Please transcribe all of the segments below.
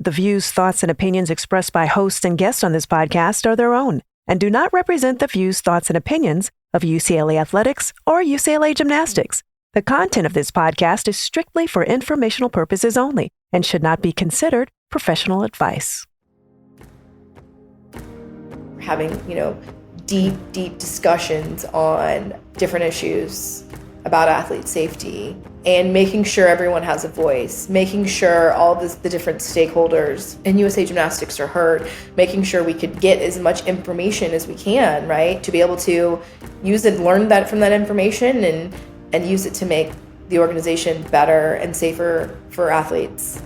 The views, thoughts, and opinions expressed by hosts and guests on this podcast are their own and do not represent the views, thoughts, and opinions of UCLA Athletics or UCLA Gymnastics. The content of this podcast is strictly for informational purposes only and should not be considered professional advice. Having, deep discussions on different issues about athlete safety and making sure everyone has a voice, making sure all the different stakeholders in USA Gymnastics are heard, making sure we could get as much information as we can, right? To be able to use it, learn that from that information and use it to make the organization better and safer for athletes.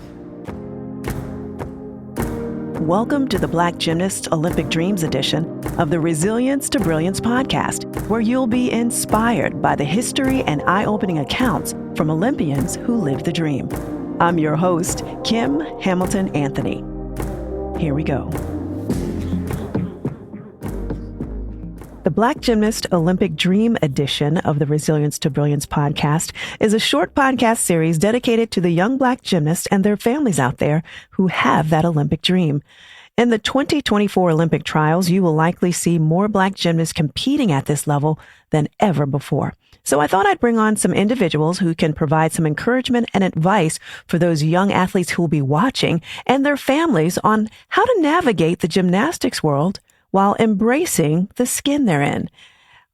Welcome to the Black Gymnast Olympic Dreams edition of the Resilience to Brilliance podcast, where you'll be inspired by the history and eye-opening accounts from Olympians who lived the dream. I'm your host, Kim Hamilton Anthony. Here we go. The Black Gymnast Olympic Dream edition of the Resilience to Brilliance podcast is a short podcast series dedicated to the young Black gymnasts and their families out there who have that Olympic dream. In the 2024 Olympic trials, you will likely see more Black gymnasts competing at this level than ever before. So I thought I'd bring on some individuals who can provide some encouragement and advice for those young athletes who will be watching and their families on how to navigate the gymnastics world while embracing the skin they're in.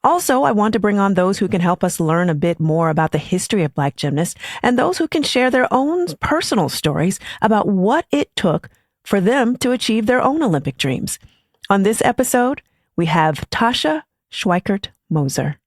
Also, I want to bring on those who can help us learn a bit more about the history of Black gymnasts and those who can share their own personal stories about what it took for them to achieve their own Olympic dreams. On this episode, we have Tasha Schwikert Moser.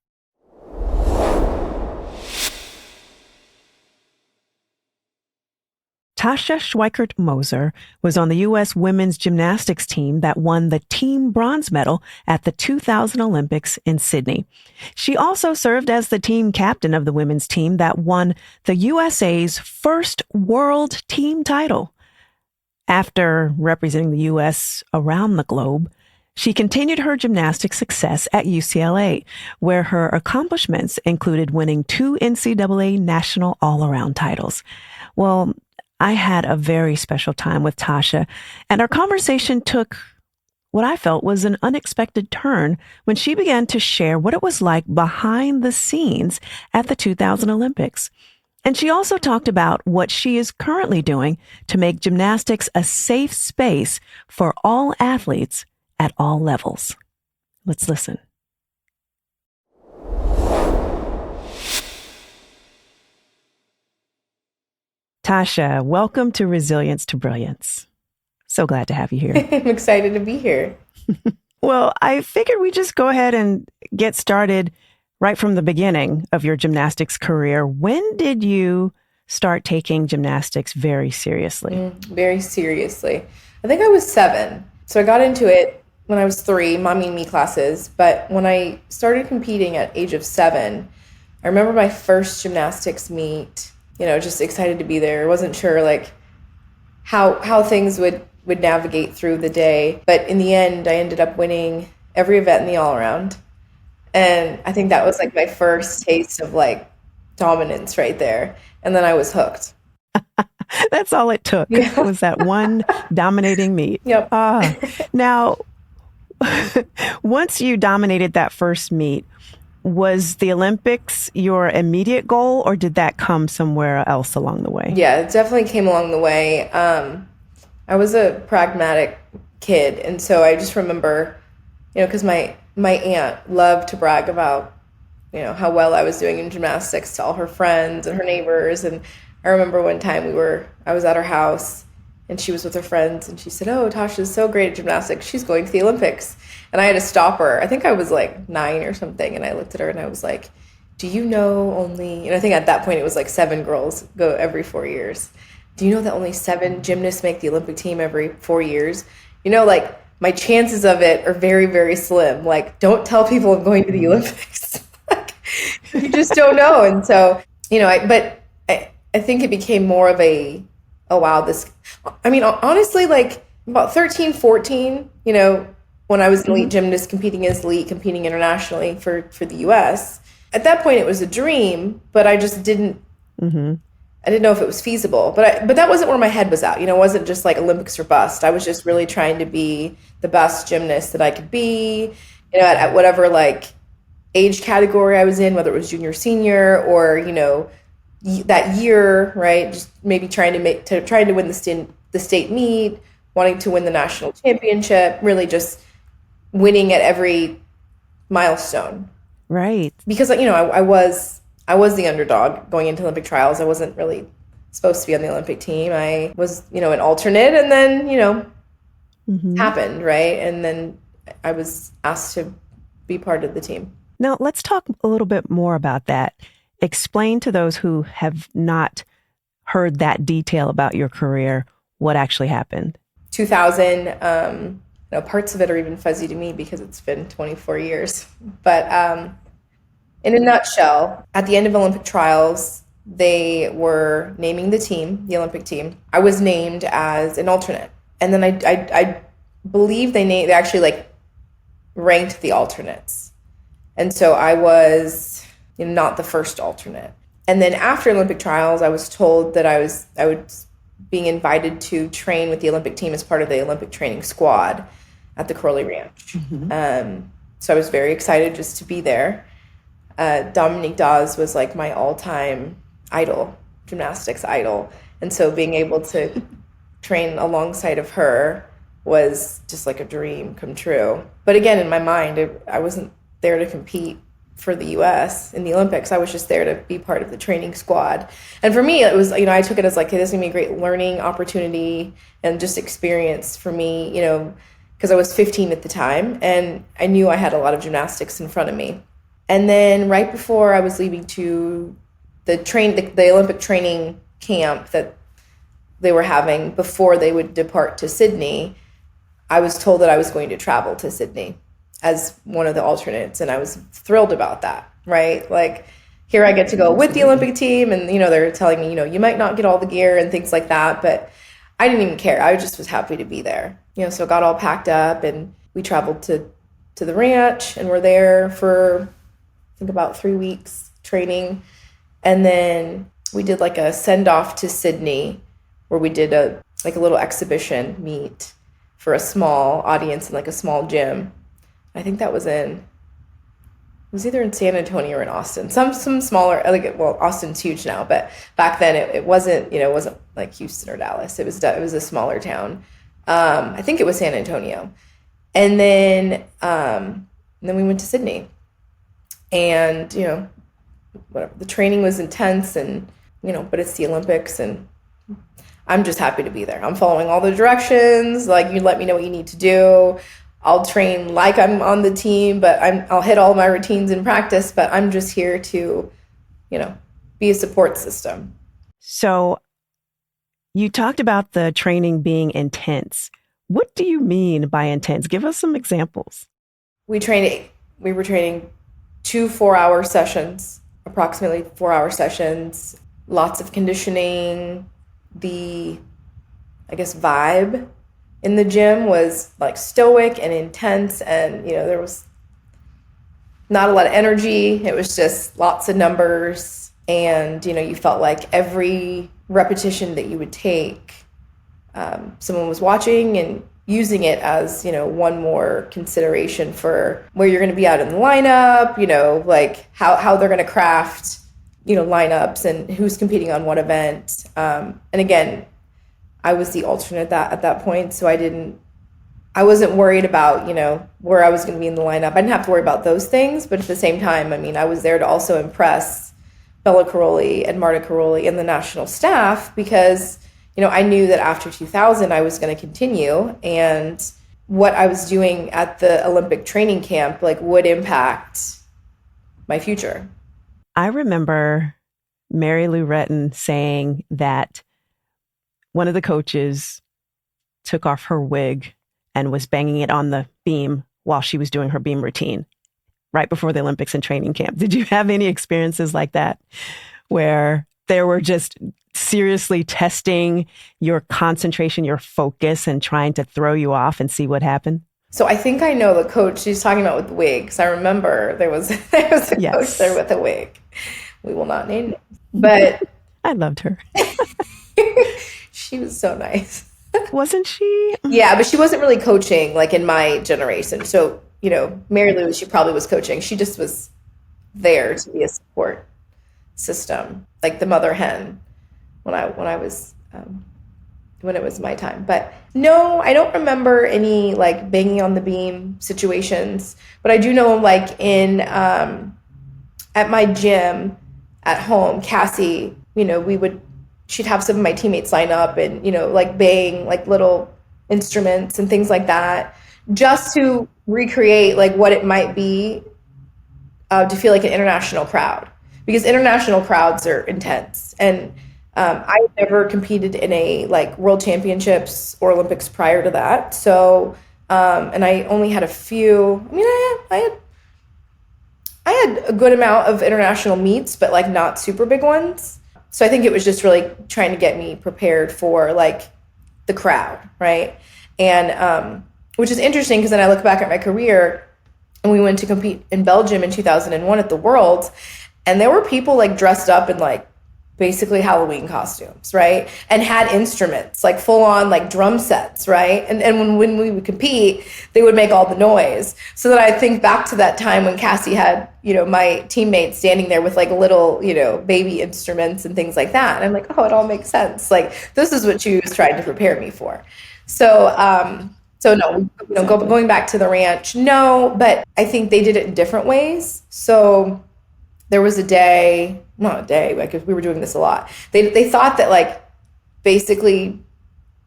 Tasha Schwikert Moser was on the U.S. women's gymnastics team that won the team bronze medal at the 2000 Olympics in Sydney. She also served as the team captain of the women's team that won the USA's first world team title. After representing the U.S. around the globe, she continued her gymnastics success at UCLA, where her accomplishments included winning 2 NCAA national all-around titles. Well, I had a very special time with Tasha, and our conversation took what I felt was an unexpected turn when she began to share what it was like behind the scenes at the 2000 Olympics. And she also talked about what she is currently doing to make gymnastics a safe space for all athletes at all levels. Let's listen. Tasha, welcome to Resilience to Brilliance. So glad to have you here. I'm excited to be here. Well, I figured we'd just go ahead and get started right from the beginning of your gymnastics career. When did you start taking gymnastics very seriously? Very seriously. I think I was 7. So I got into it when I was 3, mommy and me classes. But when I started competing at age of 7, I remember my first gymnastics meet, just excited to be there. Wasn't sure how things would navigate through the day. But in the end, I ended up winning every event in the all-around. And I think that was my first taste of dominance right there. And then I was hooked. That's all it took. Yeah. Was that one dominating meet. Yep. Now, once you dominated that first meet, was the Olympics your immediate goal, or did that come somewhere else along the way? Yeah, it definitely came along the way. I was a pragmatic kid, and so I just remember, because my aunt loved to brag about, how well I was doing in gymnastics to all her friends and her neighbors. And I remember one time I was at her house, and she was with her friends, and she said, "Oh, Tasha's so great at gymnastics. She's going to the Olympics." And I had to stop her. I think I was 9 or something. And I looked at her and I was like, "Do you know only," and I think at that point it was 7 girls go every 4 years. "Do you know that only 7 gymnasts make the Olympic team every 4 years? My chances of it are very, very slim. Don't tell people I'm going to the Olympics." You just don't know. And so, I think it became more of honestly, about 13, 14, when I was an elite gymnast competing as elite, competing internationally for the U.S. At that point, it was a dream, but I just didn't I didn't know if it was feasible, but that wasn't where my head was at. It wasn't just like Olympics or bust. I was just really trying to be the best gymnast that I could be, at whatever like age category I was in, whether it was junior, senior, or, that year, right? Just maybe trying to win the state meet, wanting to win the national championship, really just winning at every milestone. Right. Because, I was the underdog going into Olympic trials. I wasn't really supposed to be on the Olympic team. I was, an alternate, and then, happened, right? And then I was asked to be part of the team. Now, let's talk a little bit more about that. Explain to those who have not heard that detail about your career what actually happened. 2000, parts of it are even fuzzy to me because it's been 24 years. But in a nutshell, at the end of Olympic trials, they were naming the Olympic team. I was named as an alternate. And then I believe they actually like ranked the alternates. And so I was not the first alternate. And then after Olympic trials, I was told that I was being invited to train with the Olympic team as part of the Olympic training squad at the Crowley Ranch. Mm-hmm. So I was very excited just to be there. Dominique Dawes was like my all-time idol, gymnastics idol. And so being able to train alongside of her was just like a dream come true. But again, in my mind, I wasn't there to compete for the U.S. in the Olympics. I was just there to be part of the training squad. And for me, it was, I took it as like, hey, this is going to be a great learning opportunity and just experience for me, because I was 15 at the time and I knew I had a lot of gymnastics in front of me. And then right before I was leaving to the Olympic training camp that they were having before they would depart to Sydney, I was told that I was going to travel to Sydney as one of the alternates. And I was thrilled about that, right? Like, here I get to go with the Olympic team. And, they're telling me, you might not get all the gear and things like that. But I didn't even care. I just was happy to be there. So got all packed up and we traveled to the ranch and we're there for, I think, about 3 weeks training. And then we did like a send off to Sydney where we did a little exhibition meet for a small audience in like a small gym. I think that was it was either in San Antonio or in Austin. Some smaller, Austin's huge now, but back then it wasn't, it wasn't like Houston or Dallas. It was a smaller town. I think it was San Antonio. And then we went to Sydney. And, whatever, the training was intense and, but it's the Olympics and I'm just happy to be there. I'm following all the directions. Like, you let me know what you need to do. I'll train like I'm on the team, but I'll hit all my routines in practice, but I'm just here to, be a support system. So you talked about the training being intense. What do you mean by intense? Give us some examples. We were training 2 4-hour sessions, approximately 4-hour sessions, lots of conditioning. The, vibe in the gym was like stoic and intense, and there was not a lot of energy. It was just lots of numbers, and you felt like every repetition that you would take, someone was watching and using it as one more consideration for where you're going to be out in the lineup, like how they're going to craft lineups and who's competing on what event. And again, I was the alternate at that point. So I wasn't worried about, where I was going to be in the lineup. I didn't have to worry about those things. But at the same time, I was there to also impress Bella Caroli and Marta Caroli and the national staff because, I knew that after 2000, I was going to continue. And what I was doing at the Olympic training camp, would impact my future. I remember Mary Lou Retton saying that one of the coaches took off her wig and was banging it on the beam while she was doing her beam routine right before the Olympics and training camp. Did you have any experiences like that where they were just seriously testing your concentration, your focus, and trying to throw you off and see what happened? So I think I know the coach she's talking about with the wig, because I remember there was a Yes. coach there with a wig. We will not name names. But I loved her. She was so nice. Wasn't she? Yeah, but she wasn't really coaching like in my generation. So, Mary Lou, she probably was coaching. She just was there to be a support system, like the mother hen when I was when it was my time. But no, I don't remember any like banging on the beam situations. But I do know like in at my gym at home, Cassie, she'd have some of my teammates line up and, like bang like little instruments and things like that, just to recreate like what it might be to feel like an international crowd, because international crowds are intense. And I never competed in a like world championships or Olympics prior to that. So, and I only had a few, I had a good amount of international meets, but like not super big ones. So I think it was just really trying to get me prepared for like the crowd, right? And which is interesting because then I look back at my career and we went to compete in Belgium in 2001 at the Worlds, and there were people like dressed up in like basically Halloween costumes, right? And had instruments, like full on like drum sets, right? And when we would compete, they would make all the noise. So that I think back to that time when Cassie had, my teammates standing there with like little, baby instruments and things like that. And I'm like, oh, it all makes sense. Like this is what she was trying to prepare me for. So, no, going back to the ranch, no, but I think they did it in different ways. So there was not a day, like we were doing this a lot. They thought that like basically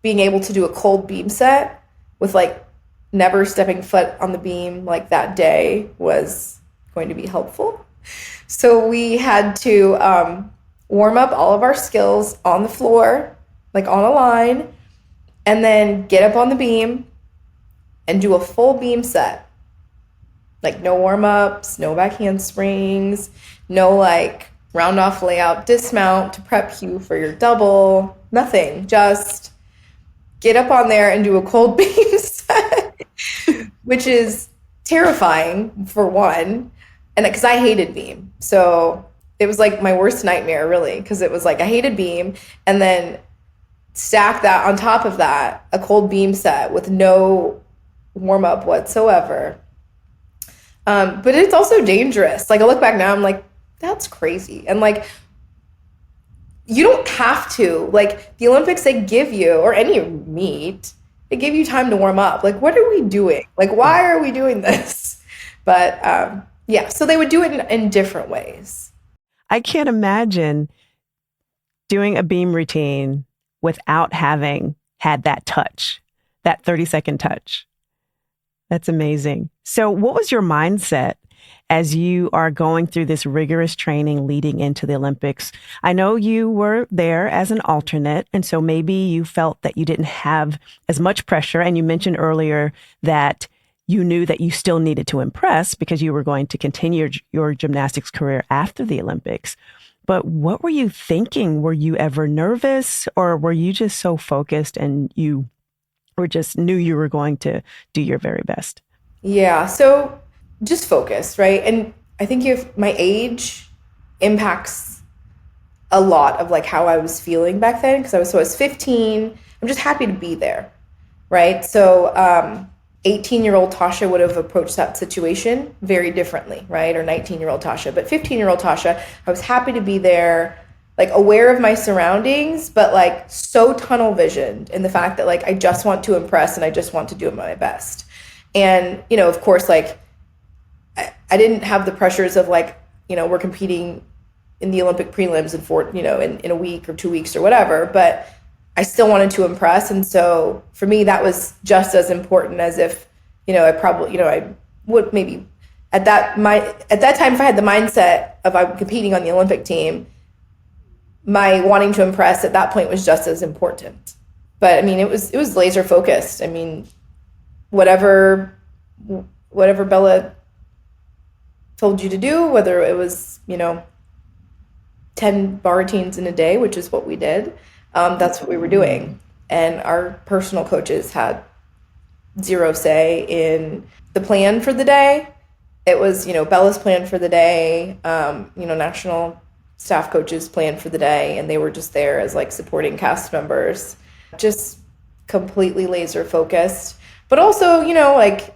being able to do a cold beam set with like never stepping foot on the beam like that day was going to be helpful. So we had to warm up all of our skills on the floor, like on a line, and then get up on the beam and do a full beam set. Like no warm-ups, no back handsprings, no like round off layout dismount to prep you for your double, nothing. Just get up on there and do a cold beam set, which is terrifying for one. And because I hated beam. So it was like my worst nightmare really, because it was like I hated beam, and then stack that on top of that, a cold beam set with no warm-up whatsoever. But it's also dangerous. Like I look back now, I'm like, that's crazy. And like, you don't have to, like the Olympics, they give you, or any meet, they give you time to warm up. Like, what are we doing? Like, why are we doing this? But yeah, so they would do it in different ways. I can't imagine doing a beam routine without having had that touch, that 30-second touch. That's amazing. So what was your mindset as you are going through this rigorous training leading into the Olympics? I know you were there as an alternate, and so maybe you felt that you didn't have as much pressure. And you mentioned earlier that you knew that you still needed to impress because you were going to continue your gymnastics career after the Olympics. But what were you thinking? Were you ever nervous, or were you just so focused and you or just knew you were going to do your very best? Yeah, so just focus, right? And I think my age impacts a lot of like how I was feeling back then, because I was 15. I'm just happy to be there, right? So 18-year-old Tasha would have approached that situation very differently, right? Or 19-year-old Tasha. But 15-year-old Tasha, I was happy to be there, like aware of my surroundings, but like so tunnel visioned in the fact that like I just want to impress and I just want to do my best. And, of course, like I didn't have the pressures of like, we're competing in the Olympic prelims in a week or 2 weeks or whatever, but I still wanted to impress. And so for me, that was just as important as if, I probably, I would maybe at that time, if I had the mindset of I'm competing on the Olympic team, my wanting to impress at that point was just as important. But I mean, it was laser focused. I mean, whatever Bella told you to do, whether it was, 10 bar routines in a day, which is what we did, that's what we were doing. And our personal coaches had zero say in the plan for the day. It was, Bella's plan for the day, national staff coaches planned for the day, and they were just there as like supporting cast members, just completely laser focused. But also, you know, like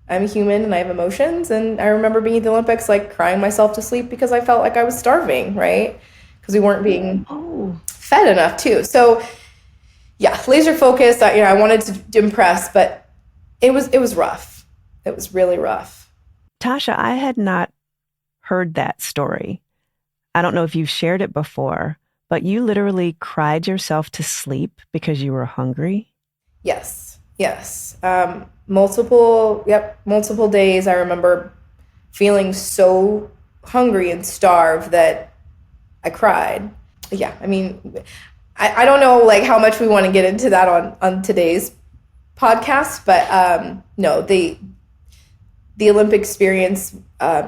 I'm human and I have emotions. And I remember being at the Olympics, like crying myself to sleep because I felt like I was starving, right? Because we weren't being fed enough too. So yeah, laser focused. You know, I wanted to impress, but it was rough. It was really rough. Tasha, I had not heard that story. I don't know if you've shared it before, but you literally cried yourself to sleep because you were hungry? Yes. Multiple days. I remember feeling so hungry and starved that I cried. Yeah, I mean, I don't know like how much we want to get into that on today's podcast, but no, the Olympic experience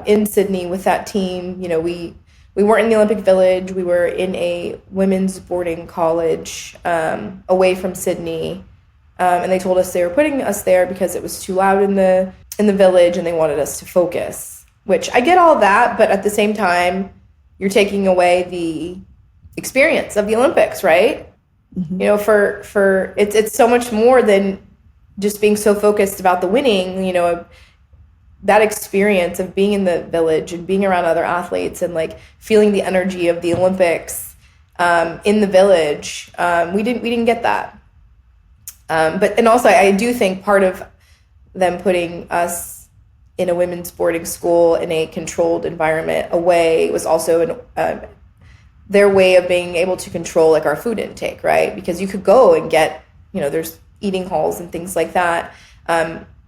in Sydney with that team, you know, we weren't in the Olympic Village. We were in a women's boarding college away from Sydney. And they told us they were putting us there because it was too loud in the village and they wanted us to focus, which I get all that. But at the same time, you're taking away the experience of the Olympics, right? Mm-hmm. You know, for it's so much more than just being so focused about the winning, you know, that experience of being in the village and being around other athletes and like feeling the energy of the Olympics in the village. We didn't get that. But also I do think part of them putting us in a women's boarding school in a controlled environment away was also their way of being able to control like our food intake, right? Because you could go and get, you know, there's eating halls and things like that.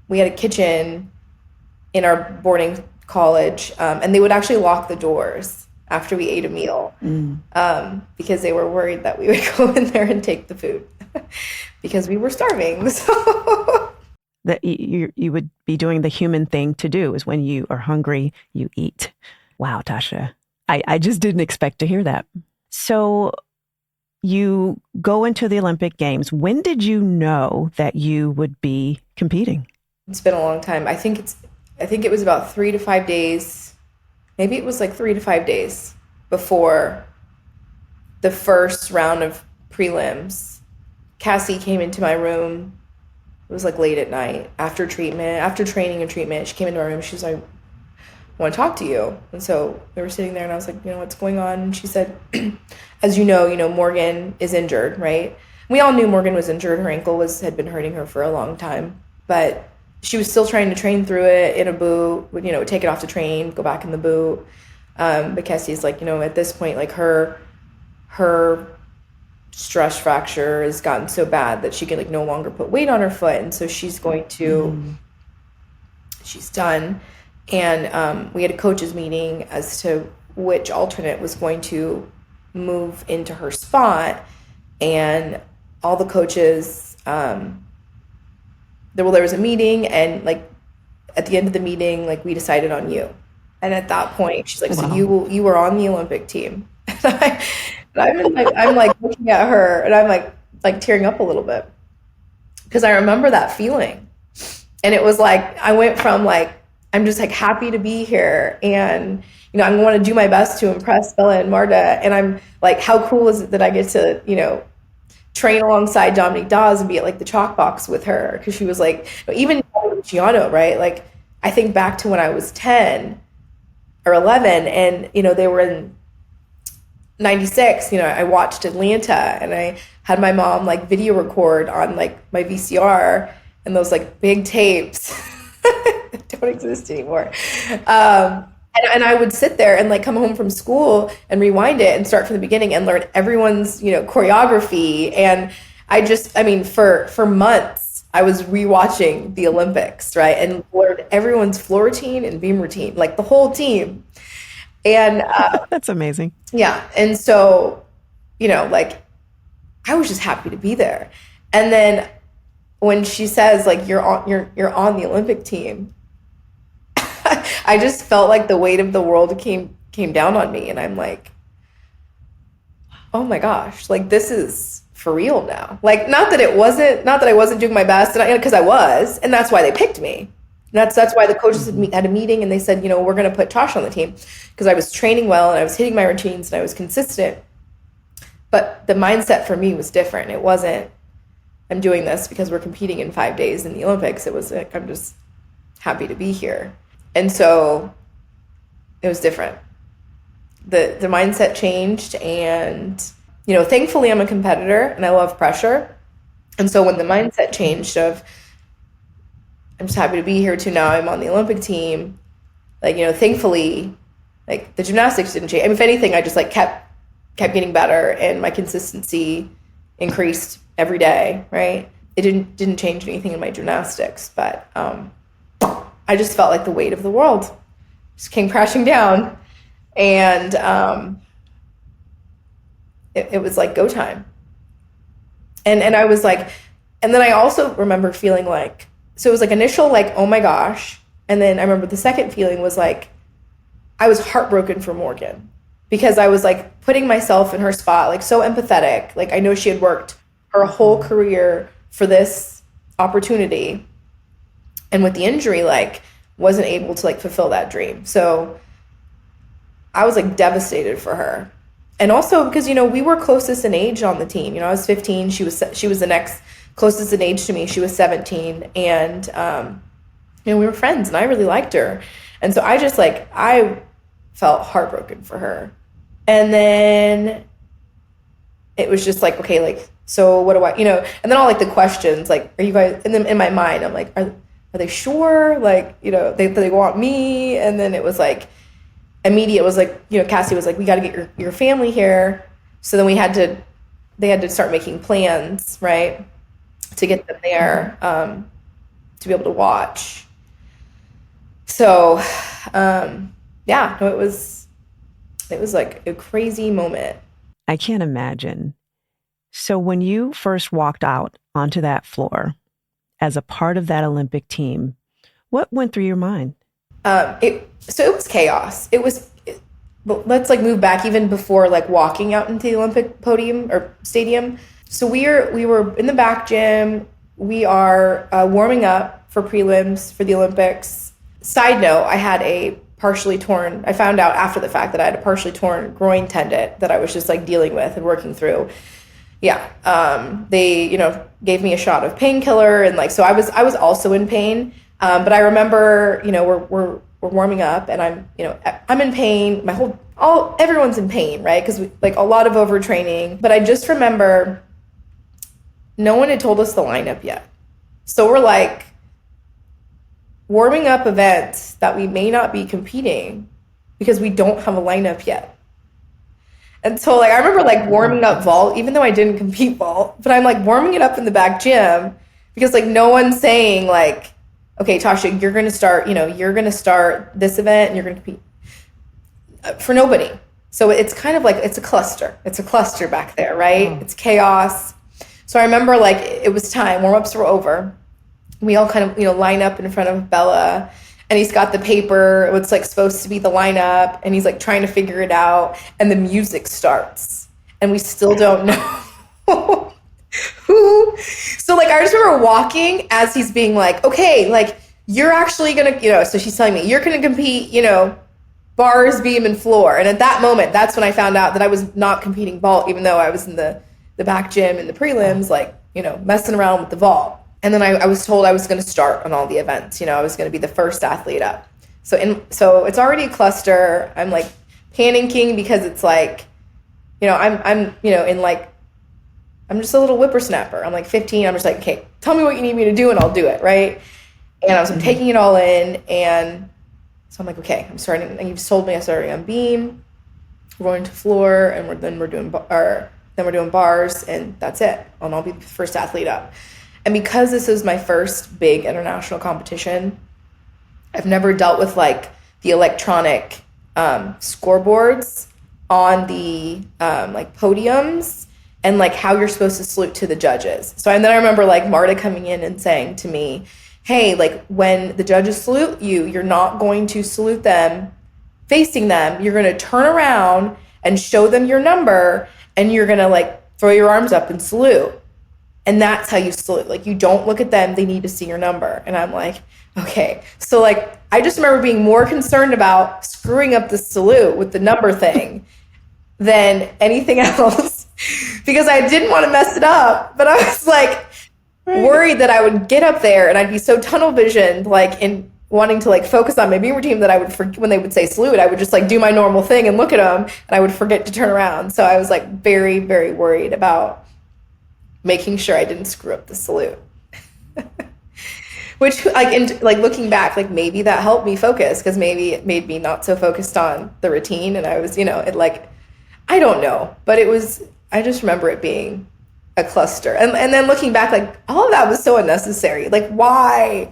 We had a kitchen in our boarding college, and they would actually lock the doors after we ate a meal because they were worried that we would go in there and take the food because we were starving. So that you would be doing the human thing to do is when you are hungry, you eat. Wow, Tasha. I just didn't expect to hear that. So you go into the Olympic Games. When did you know that you would be competing? It's been a long time. I think it was about 3 to 5 days. Maybe it was like 3 to 5 days before the first round of prelims. Cassie came into my room. It was like late at night after training and treatment. She came into my room. She was like, I want to talk to you. And so we were sitting there and I was like, you know, what's going on? And she said, as you know, Morgan is injured, right? We all knew Morgan was injured. Her ankle had been hurting her for a long time, but she was still trying to train through it in a boot, you know, take it off the train, go back in the boot. But Cassie's like, you know, at this point, like her stress fracture has gotten so bad that she can like no longer put weight on her foot. And so she's going to, she's done. And we had a coaches meeting as to which alternate was going to move into her spot. And all the coaches, there was a meeting, and like at the end of the meeting, like we decided on you. And at that point, she's like, wow. So you were on the Olympic team. And I'm like looking at her and I'm like tearing up a little bit because I remember that feeling. And it was like, I went from like, I'm just like happy to be here. And, you know, I want to do my best to impress Bella and Marta. And I'm like, how cool is it that I get to, you know, train alongside Dominique Dawes and be at like the chalk box with her. Cause she was like, even Giano, right? Like I think back to when I was 10 or 11 and, you know, they were in 96, you know, I watched Atlanta and I had my mom like video record on like my VCR and those like big tapes that don't exist anymore. And I would sit there and like come home from school and rewind it and start from the beginning and learn everyone's, you know, choreography. And for months I was rewatching the Olympics, right? And learned everyone's floor routine and beam routine, like the whole team. And that's amazing. Yeah. And so, you know, like I was just happy to be there. And then when she says like you're on the Olympic team, I just felt like the weight of the world came down on me. And I'm like, oh my gosh, like this is for real now. Like not that I wasn't doing my best, and because I was, and that's why they picked me. That's why the coaches had a meeting and they said, we're going to put Tasha on the team, because I was training well and I was hitting my routines and I was consistent. But the mindset for me was different. It wasn't, I'm doing this because we're competing in 5 days in the Olympics. It was like, I'm just happy to be here. And so it was different. The mindset changed, and, thankfully I'm a competitor and I love pressure. And so when the mindset changed of, I'm just happy to be here, to now I'm on the Olympic team, like, thankfully, like, the gymnastics didn't change. I mean, if anything, I just like kept getting better, and my consistency increased every day, right? It didn't change anything in my gymnastics, but I just felt like the weight of the world just came crashing down, and it was like go time. And I was like, and then I also remember feeling like, so it was like initial like, oh my gosh. And then I remember the second feeling was like, I was heartbroken for Morgan, because I was like putting myself in her spot, like so empathetic. Like, I know she had worked her whole career for this opportunity, and with the injury, like, wasn't able to like fulfill that dream. So I was like devastated for her. And also because, we were closest in age on the team. I was 15. She was the next closest in age to me. She was 17. And, we were friends and I really liked her. And so I felt heartbroken for her. And then it was just like, okay, like, so what do I, and then all like the questions, like, are you guys, and then in my mind, I'm like, are they sure? Like, they want me. And then it was like, immediate was like, Cassie was like, we got to get your family here. So then they had to start making plans, right, to get them there, to be able to watch. So, yeah, no, it was like a crazy moment. I can't imagine. So when you first walked out onto that floor as a part of that Olympic team, what went through your mind? It was chaos. But let's like move back even before like walking out into the Olympic podium or stadium. So we were in the back gym. We are warming up for prelims for the Olympics. Side note, I found out after the fact that I had a partially torn groin tendon that I was just like dealing with and working through. Yeah. They, gave me a shot of painkiller, and like, so I was also in pain. But I remember, we're warming up, and I'm in pain. Everyone's in pain, right? Because like a lot of overtraining. But I just remember no one had told us the lineup yet. So we're like warming up events that we may not be competing because we don't have a lineup yet. And so like I remember like warming up vault, even though I didn't compete vault, but I'm like warming it up in the back gym because like no one's saying like, okay, Tasha, you're going to start this event and you're going to compete. For nobody. So it's kind of like, it's a cluster. It's a cluster back there, right? Oh. It's chaos. So I remember like it was time, warm-ups were over. We all kind of, line up in front of Bella, and he's got the paper, it's like supposed to be the lineup, and he's like trying to figure it out, and the music starts, and we still don't know who. So like I just remember walking as he's being like, okay, like you're actually gonna, so she's telling me you're gonna compete, bars, beam, and floor. And at that moment, that's when I found out that I was not competing vault, even though I was in the back gym in the prelims, like, messing around with the vault. And then I was told I was going to start on all the events. I was going to be the first athlete up. So it's already a cluster. I'm like panicking because it's like, I'm just a little whippersnapper. I'm like 15. I'm just like, okay, tell me what you need me to do and I'll do it. Right. And I was taking it all in. And so I'm like, okay, I'm starting. And you've told me I'm starting on beam. We're going to floor, and we're doing bars, and that's it. And I'll be the first athlete up. And because this is my first big international competition, I've never dealt with like the electronic scoreboards on the like podiums and like how you're supposed to salute to the judges. So and then I remember like Marta coming in and saying to me, hey, like when the judges salute you, you're not going to salute them facing them. You're going to turn around and show them your number, and you're going to like throw your arms up and salute. And that's how you salute. Like, you don't look at them, they need to see your number. And I'm like, okay. So like, I just remember being more concerned about screwing up the salute with the number thing than anything else because I didn't want to mess it up. But I was like worried that I would get up there and I'd be so tunnel visioned, like in wanting to like focus on my beamer team, that I would forget when they would say salute, I would just like do my normal thing and look at them and I would forget to turn around. So I was like very, very worried about making sure I didn't screw up the salute. Which, like looking back, like maybe that helped me focus because maybe it made me not so focused on the routine, and I was, it like, I don't know, but I just remember it being a cluster, and then looking back, like all of that was so unnecessary. Like why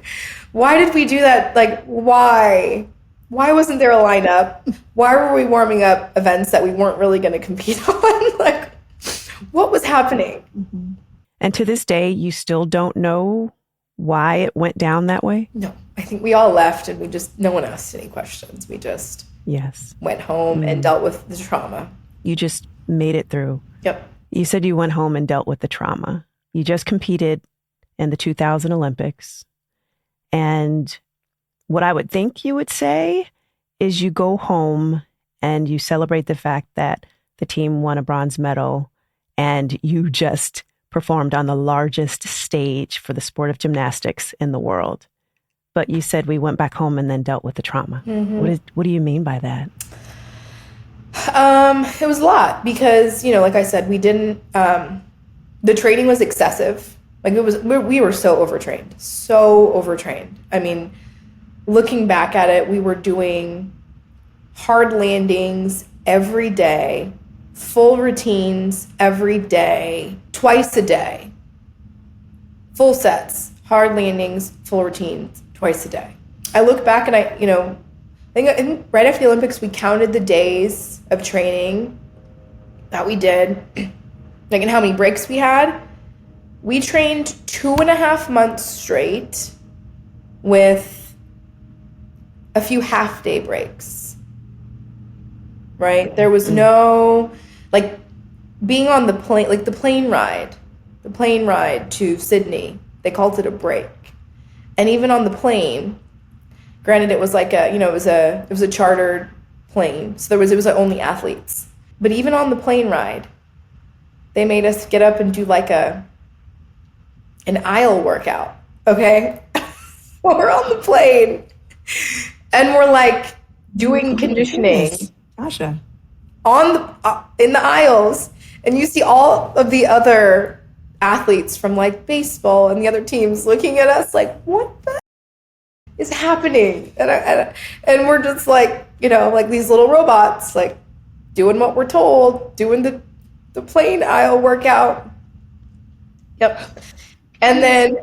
did we do that? Like why wasn't there a lineup? Why were we warming up events that we weren't really going to compete on? Like, what was happening? Mm-hmm. And to this day, you still don't know why it went down that way? No, I think we all left and no one asked any questions. We just went home and dealt with the trauma. You just made it through. Yep. You said you went home and dealt with the trauma. You just competed in the 2000 Olympics. And what I would think you would say is you go home and you celebrate the fact that the team won a bronze medal and you just performed on the largest stage for the sport of gymnastics in the world. But you said we went back home and then dealt with the trauma. Mm-hmm. What do you mean by that? It was a lot because, like I said, we didn't, the training was excessive. Like we were so overtrained. I mean, looking back at it, we were doing hard landings every day, full routines every day, twice a day, full sets, hard landings, full routines, twice a day. I look back and I think right after the Olympics, we counted the days of training that we did, like, and how many breaks we had. We trained 2.5 months straight with a few half-day breaks, right? There was no, like, being on the plane, like the plane ride to Sydney, they called it a break. And even on the plane, granted it was like it was a chartered plane, so it was only athletes. But even on the plane ride, they made us get up and do like an aisle workout, okay? We're on the plane and we're like doing conditioning. Tasha. In the aisles, and you see all of the other athletes from like baseball and the other teams looking at us like, what the is happening? And we're just like, like these little robots, like doing what we're told, doing the plane aisle workout. Yep. And then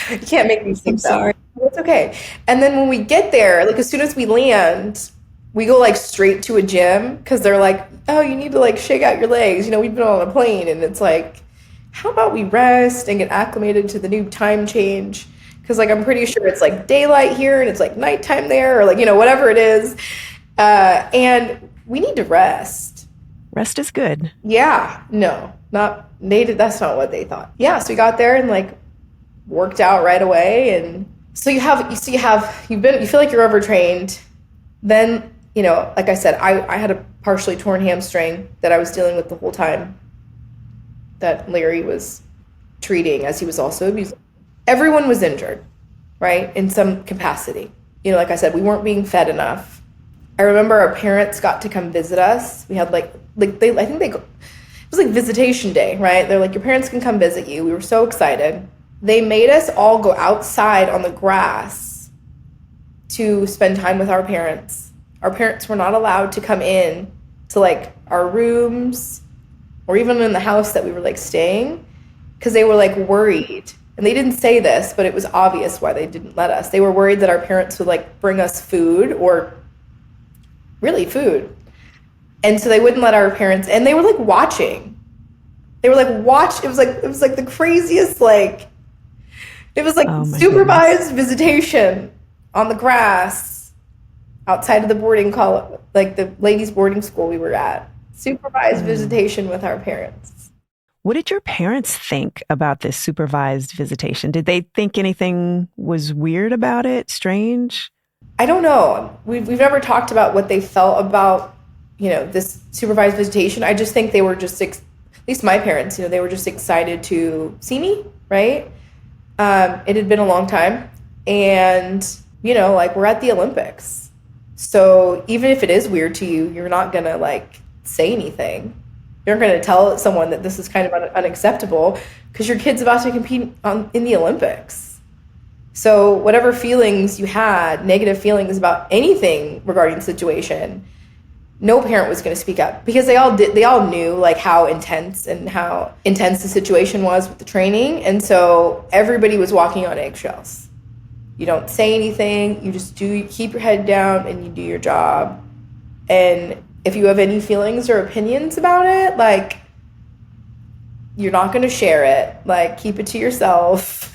you can't make me think. Sorry. It's okay. And then when we get there, like as soon as we land, we go like straight to a gym because they're like, oh, you need to like shake out your legs. We've been on a plane, and it's like, how about we rest and get acclimated to the new time change? Because like I'm pretty sure it's like daylight here and it's like nighttime there, or like whatever it is, and we need to rest. Rest is good. Yeah, no, not they did. That's not what they thought. Yeah, so we got there and like worked out right away, and so you feel like you're overtrained. Then like I said, I had a partially torn hamstring that I was dealing with the whole time that Larry was treating, as he was also abusing. Everyone was injured, right, in some capacity. Like I said, we weren't being fed enough. I remember our parents got to come visit us. We had it was like visitation day, right? They're like, your parents can come visit you. We were so excited. They made us all go outside on the grass to spend time with our parents. Our parents were not allowed to come in to like our rooms or even in the house that we were like staying, because they were like worried. And they didn't say this, but it was obvious why they didn't let us. They were worried that our parents would like bring us food, or really food. And so they wouldn't let our parents, and they were like watching. They were like it was like the craziest, like it was like supervised visitation on the grass outside of the boarding college, like the ladies' boarding school we were at. Supervised visitation with our parents. What did your parents think about this supervised visitation? Did they think anything was weird about it, strange? I don't know. We've never talked about what they felt about, this supervised visitation. I just think they were just, at least my parents, they were just excited to see me, right? It had been a long time. And, we're at the Olympics. So even if it is weird to you, you're not going to say anything. You're not going to tell someone that this is kind of unacceptable because your kid's about to compete in the Olympics. So whatever feelings you had, negative feelings about anything regarding the situation, no parent was going to speak up because they all knew how intense the situation was with the training. And so everybody was walking on eggshells. You don't say anything, you just keep your head down and you do your job. And if you have any feelings or opinions about it, you're not going to share it. Keep it to yourself.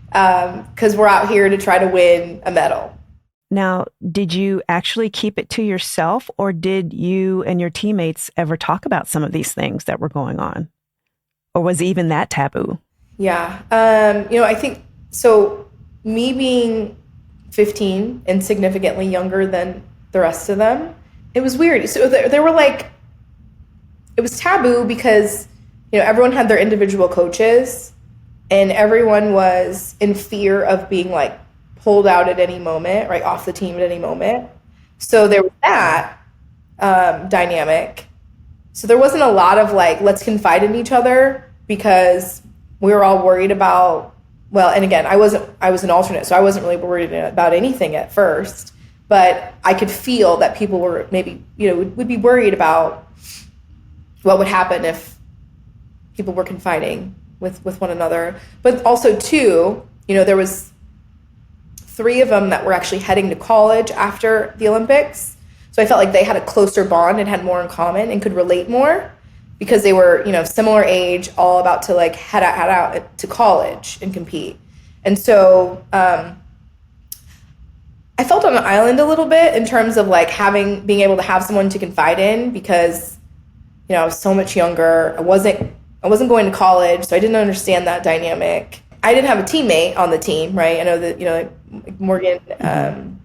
Because we're out here to try to win a medal. Now, did you actually keep it to yourself, or did you and your teammates ever talk about some of these things that were going on? Or was even that taboo? Yeah. I think, so me being 15 and significantly younger than the rest of them, it was weird. So there were it was taboo because, everyone had their individual coaches. And everyone was in fear of being pulled out at any moment, right, off the team at any moment. So there was that dynamic. So there wasn't a lot of let's confide in each other because we were all worried about, well, and again, I was an alternate, so I wasn't really worried about anything at first. But I could feel that people were maybe, would be worried about what would happen if people were confiding with one another. But also too, there was 3 of them that were actually heading to college after the Olympics. So I felt like they had a closer bond and had more in common and could relate more because they were, similar age, all about to head out to college and compete. And so I felt on an island a little bit in terms of being able to have someone to confide in because, I was so much younger. I wasn't going to college, so I didn't understand that dynamic. I didn't have a teammate on the team, right? I know that, Morgan and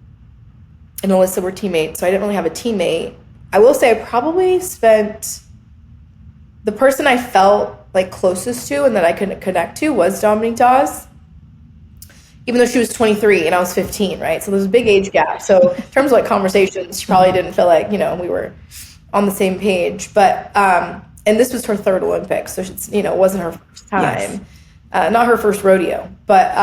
Alyssa were teammates, so I didn't really have a teammate. I will say I probably spent, the person I felt closest to and that I could connect to was Dominique Dawes, even though she was 23 and I was 15, right? So there's a big age gap. So in terms of conversations, she probably didn't feel we were on the same page. But and this was her 3rd Olympics, so it's, it wasn't her first time, yes. Not her first rodeo. But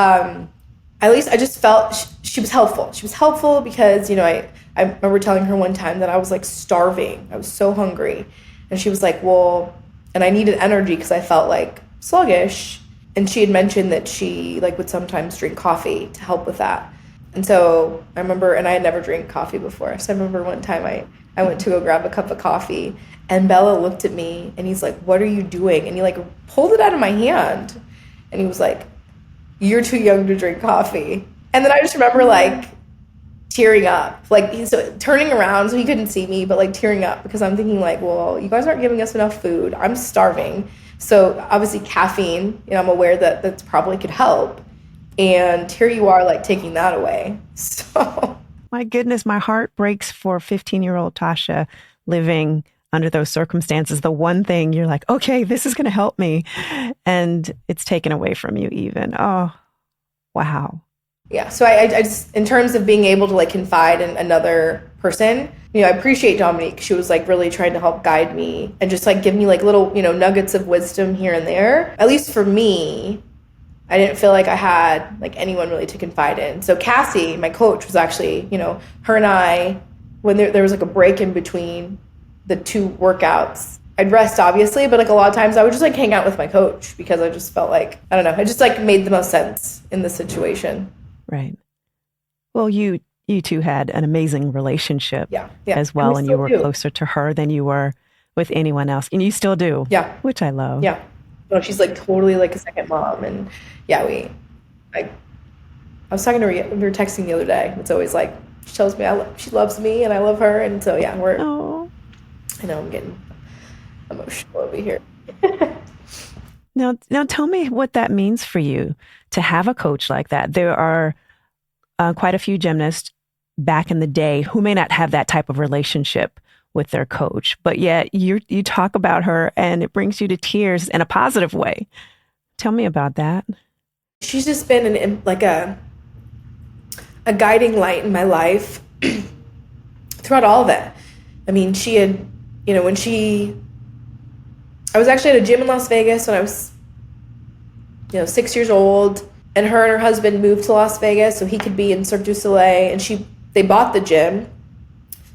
at least I just felt she was helpful. She was helpful because, I remember telling her one time that I was starving. I was so hungry. And she was well, and I needed energy because I felt sluggish. And she had mentioned that she would sometimes drink coffee to help with that. And so I remember, and I had never drank coffee before. So I remember one time I went to go grab a cup of coffee and Bella looked at me and he's what are you doing? And he pulled it out of my hand and he was you're too young to drink coffee. And then I just remember tearing up, so turning around so he couldn't see me, but tearing up because I'm thinking well, you guys aren't giving us enough food. I'm starving. So obviously caffeine, I'm aware that that's probably could help. And here you are taking that away. So my goodness, my heart breaks for 15-year-old Tasha living under those circumstances. The one thing you're okay, this is going to help me. And it's taken away from you even. Oh, wow. Yeah. So I just, in terms of being able to confide in another person, I appreciate Dominique. She was really trying to help guide me and just give me little, nuggets of wisdom here and there. At least for me, I didn't feel I had anyone really to confide in. So Cassie, my coach, was actually, her and I, when there was a break in between the 2 workouts, I'd rest obviously, but a lot of times I would just hang out with my coach because I just felt I don't know, it just made the most sense in the situation. Right. Well, you two had an amazing relationship as well, and you were closer to her than you were with anyone else, and you still do. Yeah. Which I love. Yeah. No, she's totally a second mom, and I was talking to her, we were texting the other day. It's always she tells me she loves me and I love her, and so we're. Aww. I know I'm getting emotional over here. Now tell me what that means for you to have a coach like that. There are quite a few gymnasts back in the day who may not have that type of relationship with their coach, but yet you talk about her and it brings you to tears in a positive way. Tell me about that. She's just been like a guiding light in my life throughout all of it. I mean, she had, I was actually at a gym in Las Vegas when I was, 6 years old, and her husband moved to Las Vegas so he could be in Cirque du Soleil, and they bought the gym.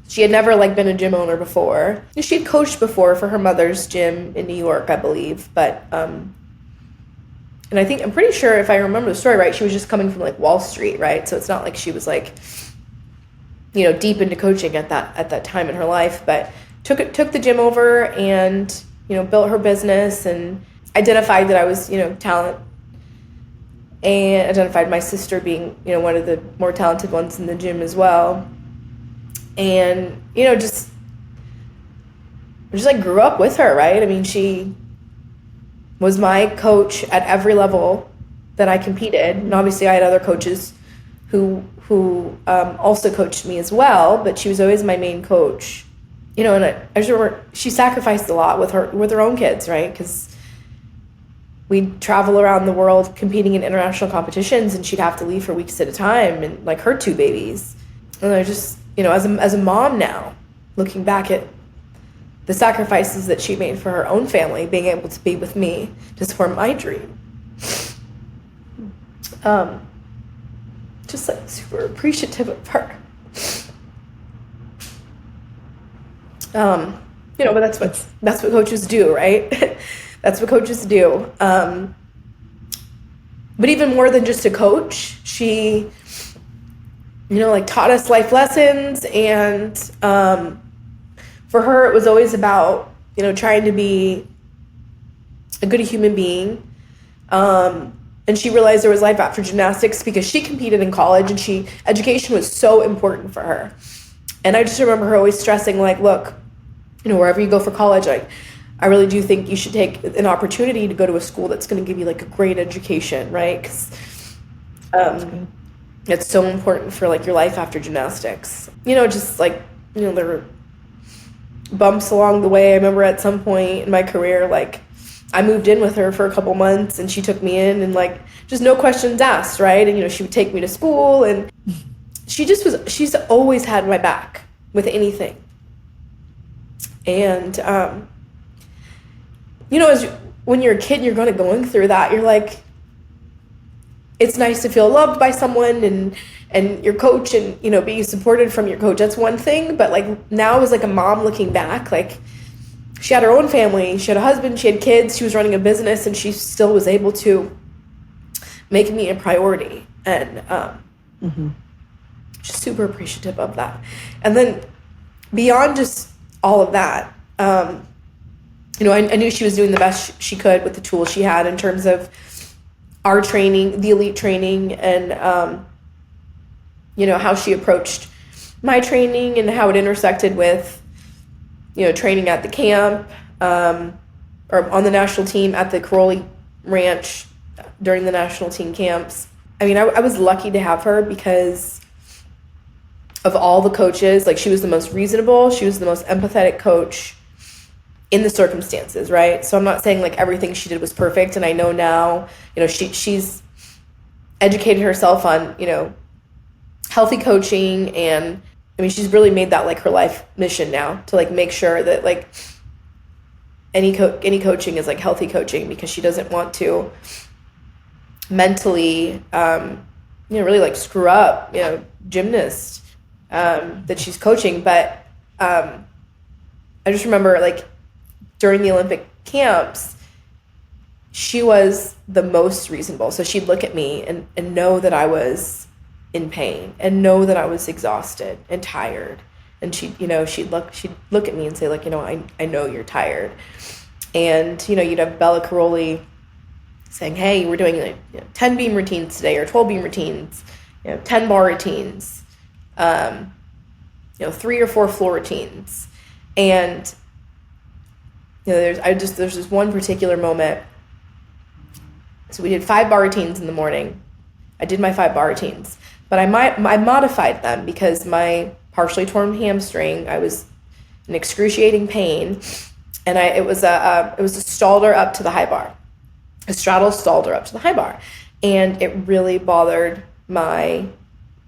She had never been a gym owner before. She had coached before for her mother's gym in New York, I believe, but and I'm pretty sure, if I remember the story right, she was just coming from Wall Street, right? So it's not like she was deep into coaching at that time in her life, but took the gym over and built her business and identified that I was talent, and identified my sister being one of the more talented ones in the gym as well, and just grew up with her, right? I mean, she was my coach at every level that I competed, and obviously I had other coaches who also coached me as well, but she was always my main coach. And I just remember she sacrificed a lot with her own kids, right? Because we'd travel around the world competing in international competitions, and she'd have to leave for weeks at a time, and her 2 babies. And I just, as a mom now, looking back at the sacrifices that she made for her own family, being able to be with me to support my dream. Just super appreciative of her. But that's what coaches do, right? That's what coaches do. But even more than just a coach, she, taught us life lessons, and for her, it was always about, trying to be a good human being. And she realized there was life after gymnastics because she competed in college, and education was so important for her. And I just remember her always stressing, look, wherever you go for college, I really do think you should take an opportunity to go to a school that's going to give you a great education, right? Because it's so important for your life after gymnastics. There were bumps along the way. I remember at some point in my career, I moved in with her for a couple months, and she took me in, and just no questions asked, right? And she would take me to school, and she's always had my back with anything. And when you're a kid and you're going through that, you're it's nice to feel loved by someone and your coach, and being supported from your coach. That's one thing, but now as a mom looking back, she had her own family, she had a husband, she had kids, she was running a business, and she still was able to make me a priority, and just super appreciative of that. And then beyond just all of that, I knew she was doing the best she could with the tools she had in terms of our training, the elite training, and how she approached my training and how it intersected with training at the camp, or on the national team at the Caroli Ranch during the national team camps. I mean, I was lucky to have her because of all the coaches. She was the most reasonable, she was the most empathetic coach in the circumstances, right? So I'm not saying everything she did was perfect, and I know now, she's educated herself on, healthy coaching, and I mean, she's really made that her life mission now to make sure that any coaching is healthy coaching, because she doesn't want to mentally really screw up gymnasts that she's coaching. But I just remember during the Olympic camps, she was the most reasonable. So she'd look at me and know that I was in pain, and know that I was exhausted and tired, and she'd look at me and say I know you're tired. And you'd have Bella Caroli saying, hey, we're doing 10 beam routines today, or 12 beam routines, 10 bar routines, 3 or 4 floor routines. And there's this one particular moment So we did 5 bar routines in the morning. I did my 5 bar routines, but I modified them because my partially torn hamstring, I was in excruciating pain, and it was a stalder up to the high bar, a straddle stalder up to the high bar, and it really bothered my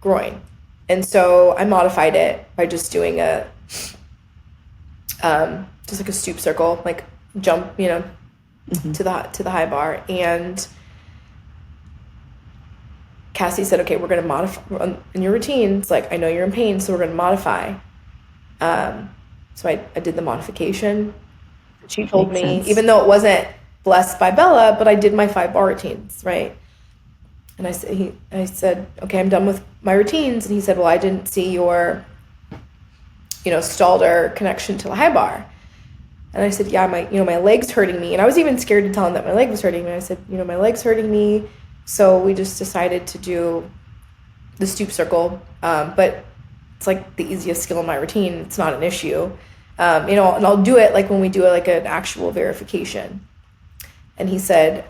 groin, and so I modified it by just doing just like a stoop circle, like jump, to the high bar. And Cassie said, okay, we're going to modify in your routines. Like, I know you're in pain, so we're going to modify. So I did the modification. She told me, sense. Even though it wasn't blessed by Bella, but I did my 5 bar routines, right? And I said, okay, I'm done with my routines. And he said, well, I didn't see your, stalder connection to the high bar. And I said, yeah, my leg's hurting me. And I was even scared to tell him that my leg was hurting me. I said, my leg's hurting me. So we just decided to do the stoop circle. But it's like the easiest skill in my routine. It's not an issue. And I'll do it like when we do like an actual verification. And he said,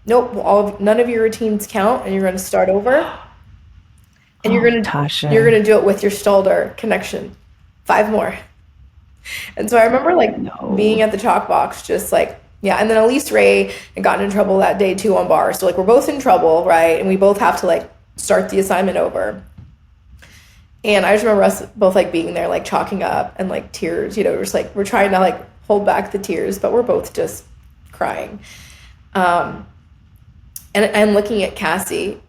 nope, none of your routines count, and you're going to start over. And you're going to do it with your stalder connection. 5 more. And so I remember being at the chalk box, just like, yeah. And then Elise Ray had gotten in trouble that day too on bar. So we're both in trouble, right? And we both have to start the assignment over. And I just remember us both being there, chalking up and tears, just we're trying to hold back the tears, but we're both just crying. And I'm looking at Cassie,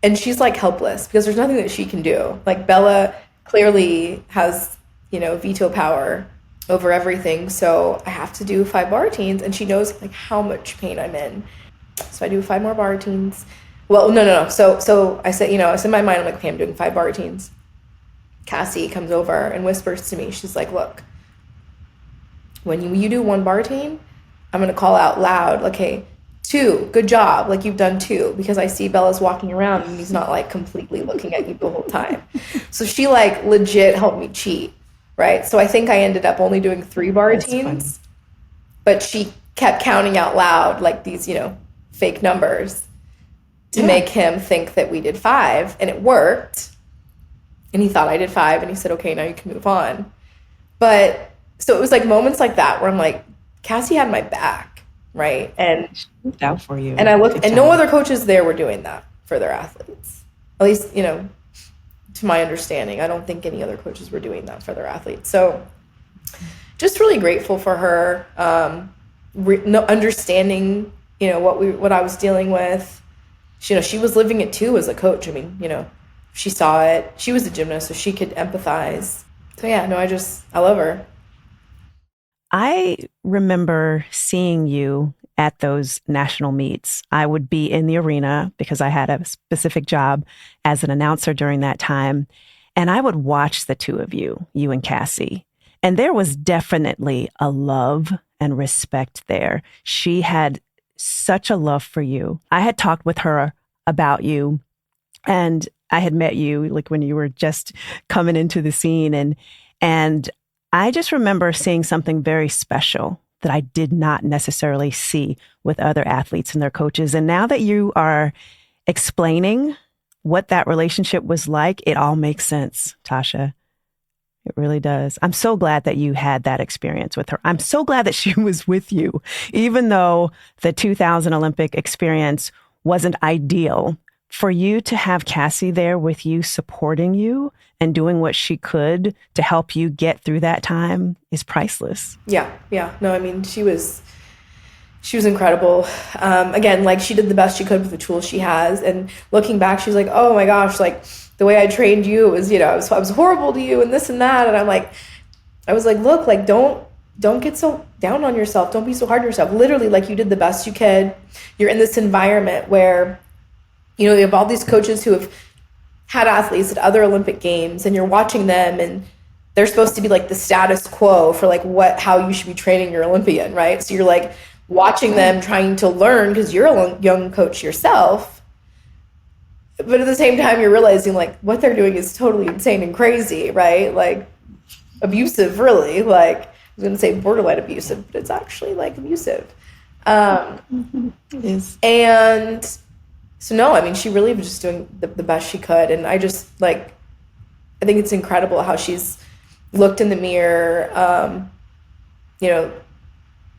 and she's helpless because there's nothing that she can do. Bella clearly has, veto power over everything. So I have to do 5 bar routines, and she knows how much pain I'm in. So I do 5 more bar routines. Well, no. So I said, it's in my mind, I'm like, okay, I'm doing 5 bar routines. Cassie comes over and whispers to me. She's like, look, when you do 1 bar routine, I'm going to call out loud, okay, 2, good job. You've done 2, because I see Bella's walking around and he's not completely looking at you the whole time. So she legit helped me cheat. Right. So I think I ended up only doing 3 bar routines, but she kept counting out loud, these, fake numbers to make him think that we did 5, and it worked. And he thought I did 5, and he said, okay, now you can move on. But so it was moments like that where I'm like, Cassie had my back. Right. And she looked out for you. And I looked, and no other coaches there were doing that for their athletes. At least, to my understanding, I don't think any other coaches were doing that for their athletes. So just really grateful for her, understanding, what I was dealing with. She was living it too as a coach. I mean, she saw it. She was a gymnast, so she could empathize. So yeah, no, I love her. I remember seeing you at those national meets. I would be in the arena because I had a specific job as an announcer during that time. And I would watch the two of you and Cassie. And there was definitely a love and respect there. She had such a love for you. I had talked with her about you, and I had met you when you were just coming into the scene. And I just remember seeing something very special that I did not necessarily see with other athletes and their coaches. And now that you are explaining what that relationship was like, it all makes sense, Tasha. It really does. I'm so glad that you had that experience with her. I'm so glad that she was with you, even though the 2000 Olympic experience wasn't ideal. For you to have Cassie there with you, supporting you and doing what she could to help you get through that time is priceless. Yeah. No, I mean, she was incredible. Again, she did the best she could with the tools she has. And looking back, she's like, oh my gosh, the way I trained you, it was, I was horrible to you and this and that. And I was like, look, don't get so down on yourself. Don't be so hard on yourself. Literally, you did the best you could. You're in this environment where, you have all these coaches who have had athletes at other Olympic Games, and you're watching them, and they're supposed to be the status quo for how you should be training your Olympian, right? So you're watching them trying to learn because you're a young coach yourself. But at the same time, you're realizing what they're doing is totally insane and crazy, right? Abusive, really. I was going to say borderline abusive, but it's actually abusive. It is. And so, no, I mean, she really was just doing the best she could. And I just, like, I think it's incredible how she's looked in the mirror, you know,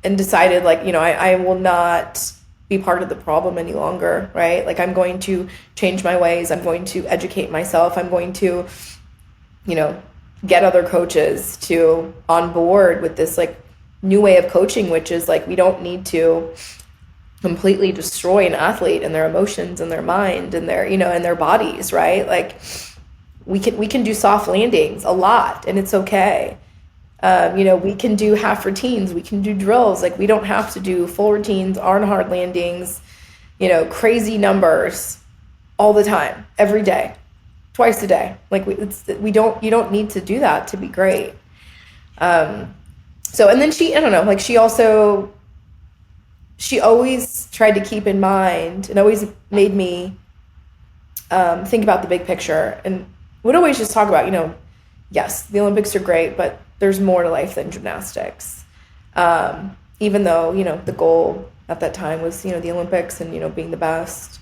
and decided, like, you know, I will not be part of the problem any longer, right? Like, I'm going to change my ways. I'm going to educate myself. I'm going to, you know, get other coaches to on board with this, like, new way of coaching, which is, like, we don't need to completely destroy an athlete and their emotions and their mind and their, you know, and their bodies, right? Like, we can do soft landings a lot, and it's okay. You know, we can do half routines, we can do drills. Like, we don't have to do full routines, arm hard landings, you know, crazy numbers all the time, every day, twice a day. Like, you don't need to do that to be great. So, and then I don't know, like, she always tried to keep in mind and always made me think about the big picture, and would always just talk about, you know, yes, the Olympics are great, but there's more to life than gymnastics. Even though, you know, the goal at that time was, you know, the Olympics and, you know, being the best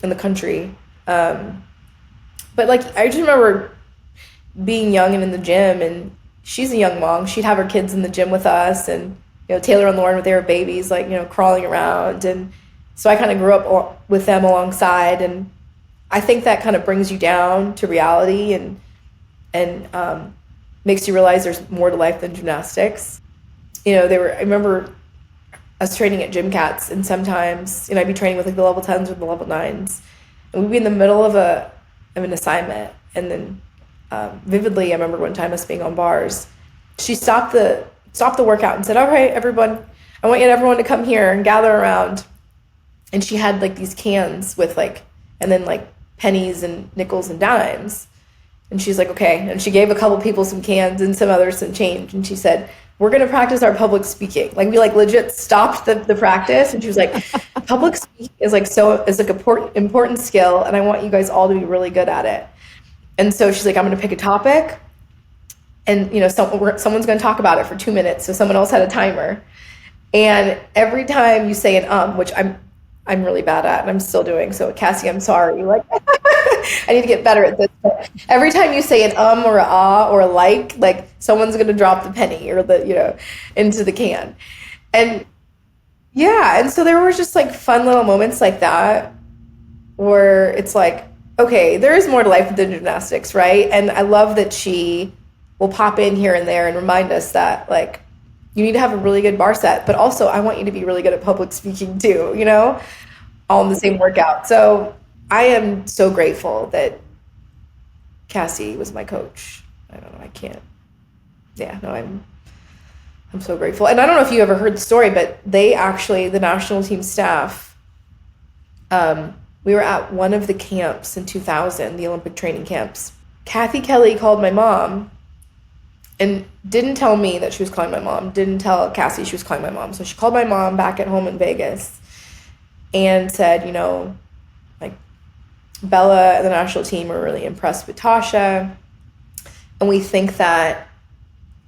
in the country. But, like, I just remember being young and in the gym, and she's a young mom. She'd have her kids in the gym with us, and, you know, Taylor and Lauren, with their babies, like, you know, crawling around. And so I kind of grew up with them alongside, and I think that kind of brings you down to reality and makes you realize there's more to life than gymnastics. You know, I remember us training at Gym Cats, and sometimes, you know, I'd be training with, like, the level 10s or the level 9s, and we'd be in the middle of an assignment, and then vividly, I remember one time us being on bars. She stopped the workout and said, "All right, everyone, I want everyone to come here and gather around." And she had, like, these cans with, like, and then, like, pennies and nickels and dimes. And she's like, "Okay." And she gave a couple people some cans and some others some change. And she said, "We're going to practice our public speaking." Like, we, like, legit stopped the practice. And she was like, "Public speaking is, like, an important skill. And I want you guys all to be really good at it." And so she's like, "I'm going to pick a topic. And, you know, someone's going to talk about it for 2 minutes." So someone else had a timer. And every time you say an which I'm really bad at, and I'm still doing. So, Cassie, I'm sorry. Like, I need to get better at this. But every time you say an or a ah or a like someone's going to drop the penny or the, you know, into the can. And yeah, and so there were just, like, fun little moments like that where it's like, okay, there is more to life than gymnastics, right? And I love that she will pop in here and there and remind us that, like, you need to have a really good bar set, but also I want you to be really good at public speaking too, you know, all in the same workout. So I am so grateful that Cassie was my coach. I don't know, I can't. Yeah, no, I'm so grateful. And I don't know if you ever heard the story, but they actually, the national team staff, we were at one of the camps in 2000, the Olympic training camps. Kathy Kelly called my mom and didn't tell me that she was calling my mom, didn't tell Cassie she was calling my mom. So she called my mom back at home in Vegas and said, you know, like, Bella and the national team were really impressed with Tasha, and we think that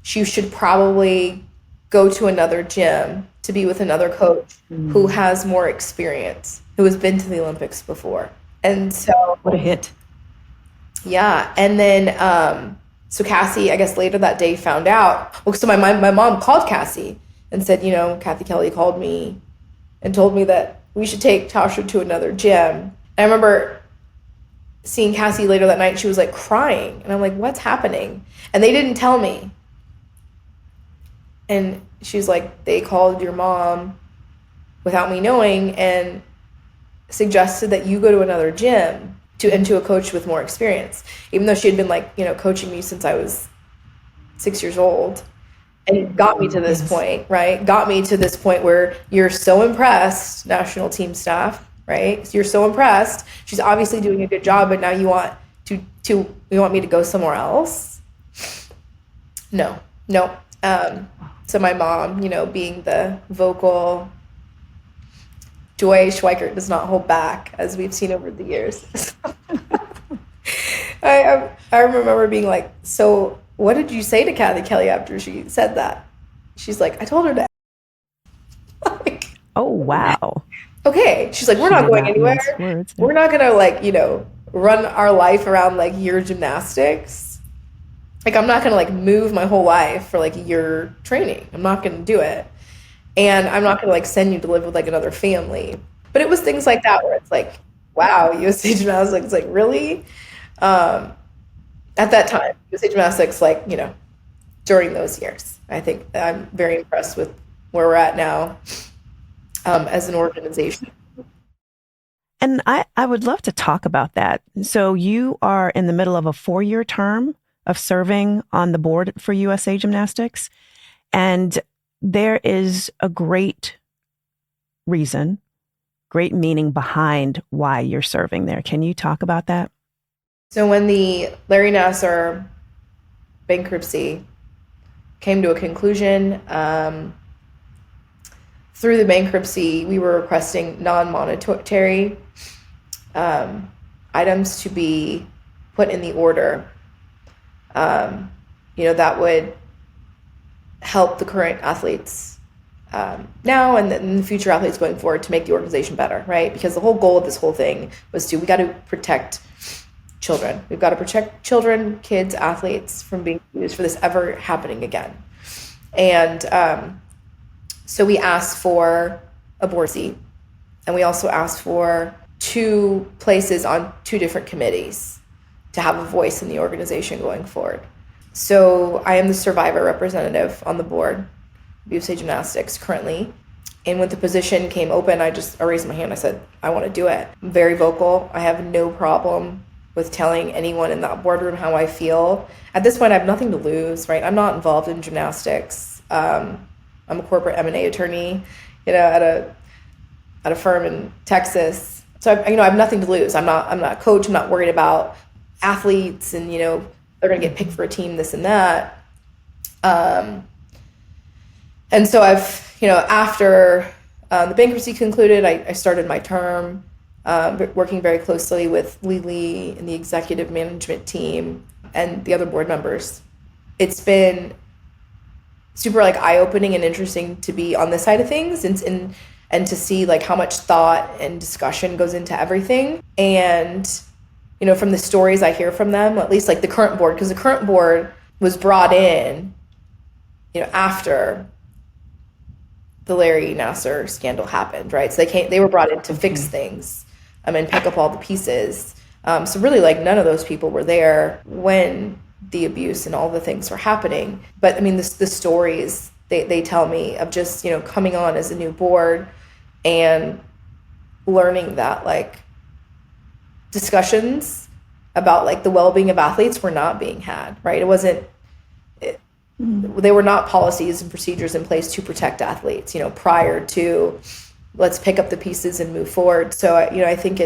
she should probably go to another gym to be with another coach who has more experience, who has been to the Olympics before. And so, What a hit. yeah. And then, so Cassie, I guess later that day, found out. Well, so my mom called Cassie and said, you know, Kathy Kelly called me and told me that we should take Tasha to another gym. And I remember seeing Cassie later that night. She was, like, crying. And I'm like, what's happening? And they didn't tell me. And she's like, they called your mom without me knowing and suggested that you go to another gym to a coach with more experience, even though she had been, like, you know, coaching me since I was 6 years old. And it got me to this point, right? Got me to this point where you're so impressed, national team staff, right? So you're so impressed. She's obviously doing a good job, but now you want me to go somewhere else? No. So my mom, you know, being the vocal, Joy Schwikert does not hold back, as we've seen over the years. I remember being like, so what did you say to Kathy Kelly after she said that? She's like, I told her to. Like, Oh, wow. Okay. She's like, we're She not did going not anywhere. mince words there. We're not going to like, run our life around like your gymnastics. Like, I'm not going to like move my whole life for like your training. I'm not going to do it. And I'm not going to like send you to live with like another family. But it was things like that where it's like, wow, USA Gymnastics, like really? At that time, USA Gymnastics, like, during those years. I think I'm very impressed with where we're at now as an organization. And I would love to talk about that. So you are in the middle of a 4-year term of serving on the board for USA Gymnastics. And there is a great reason, great meaning behind why you're serving there. Can you talk about that? So when the Larry Nassar bankruptcy came to a conclusion, through the bankruptcy, we were requesting non-monetary items to be put in the order, that would help the current athletes now and the future athletes going forward to make the organization better, right? Because the whole goal of this whole thing was we got to protect children. We've got to protect children, kids, athletes from being used for this ever happening again. And so we asked for a board seat, and we also asked for 2 places on 2 different committees to have a voice in the organization going forward. So I am the survivor representative on the board of USA Gymnastics currently. And when the position came open, I raised my hand. I said, I want to do it. I'm very vocal. I have no problem with telling anyone in that boardroom how I feel. At this point, I have nothing to lose, right? I'm not involved in gymnastics. I'm a corporate M&A attorney, at a firm in Texas. So I have nothing to lose. I'm not a coach. I'm not worried about athletes and they're going to get picked for a team, this and that. And so after the bankruptcy concluded, I started my term, working very closely with Lily and the executive management team and the other board members. It's been super eye-opening and interesting to be on this side of things and to see how much thought and discussion goes into everything. And from the stories I hear from them, at least the current board, because the current board was brought in after the Larry Nassar scandal happened, right? So they were brought in to fix things and pick up all the pieces. So really none of those people were there when the abuse and all the things were happening. But the stories they tell me of just coming on as a new board and learning that discussions about the well-being of athletes were not being had, right? They were not policies and procedures in place to protect athletes prior to let's pick up the pieces and move forward. So I think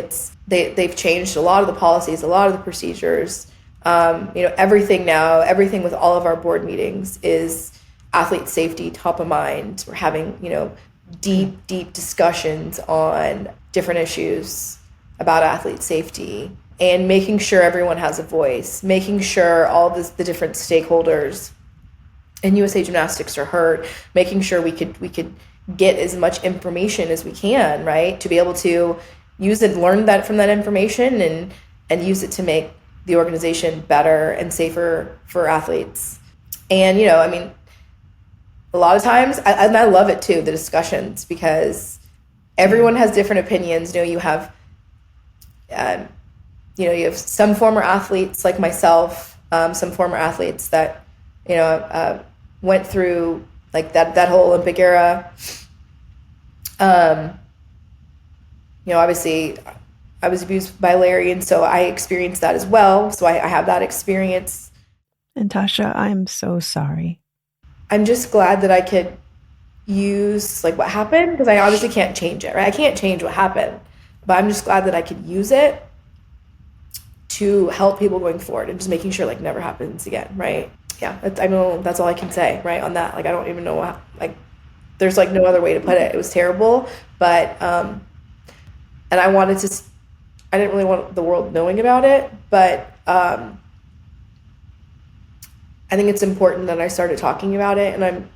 they've changed a lot of the policies, a lot of the procedures. Everything with all of our board meetings is athlete safety top of mind. We're having, deep discussions on different issues about athlete safety and making sure everyone has a voice, making sure all the different stakeholders in USA Gymnastics are heard, making sure we could get as much information as we can, right? To be able to use and learn that from that information and use it to make the organization better and safer for athletes. And, a lot of times, I love it too, the discussions, because everyone has different opinions. You have, you have some former athletes like myself, some former athletes that, went through that whole Olympic era. Obviously I was abused by Larry, and so I experienced that as well. So I have that experience. And Tasha, I'm so sorry. I'm just glad that I could use what happened, because I obviously can't change it, right? I can't change what happened, but I'm just glad that I could use it to help people going forward and just making sure never happens again, right? Yeah, I know that's all I can say, right, on that. I don't even know what, there's no other way to put it. It was terrible, but and I didn't really want the world knowing about it, but I think it's important that I started talking about it, and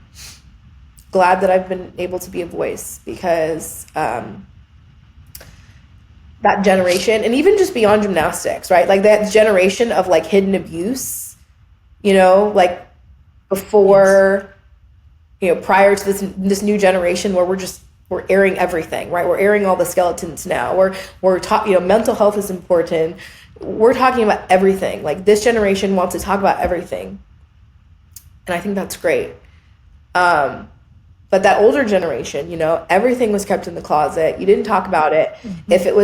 glad that I've been able to be a voice, because that generation, and even just beyond gymnastics, right? Like that generation of like hidden abuse, you know, like before, you know, prior to this new generation where we're airing everything, right? We're airing all the skeletons now. We're talking, you know, mental health is important. We're talking about everything. Like this generation wants to talk about everything. And I think that's great. But that older generation, you know, everything was kept in the closet. You didn't talk about it. Mm-hmm. If it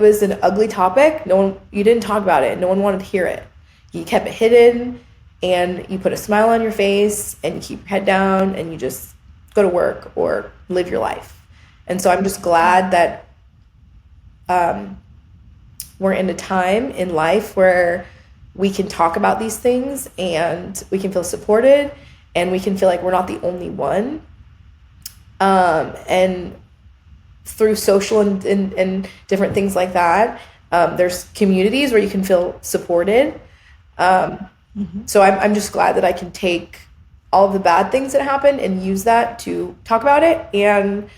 was an ugly topic, you didn't talk about it. No one wanted to hear it. You kept it hidden, and you put a smile on your face, and you keep your head down, and you just go to work or live your life. And so I'm just glad that we're in a time in life where we can talk about these things, and we can feel supported, and we can feel like we're not the only one. And through social and different things like that, there's communities where you can feel supported. So I'm just glad that I can take all of the bad things that happen and use that to talk about it, and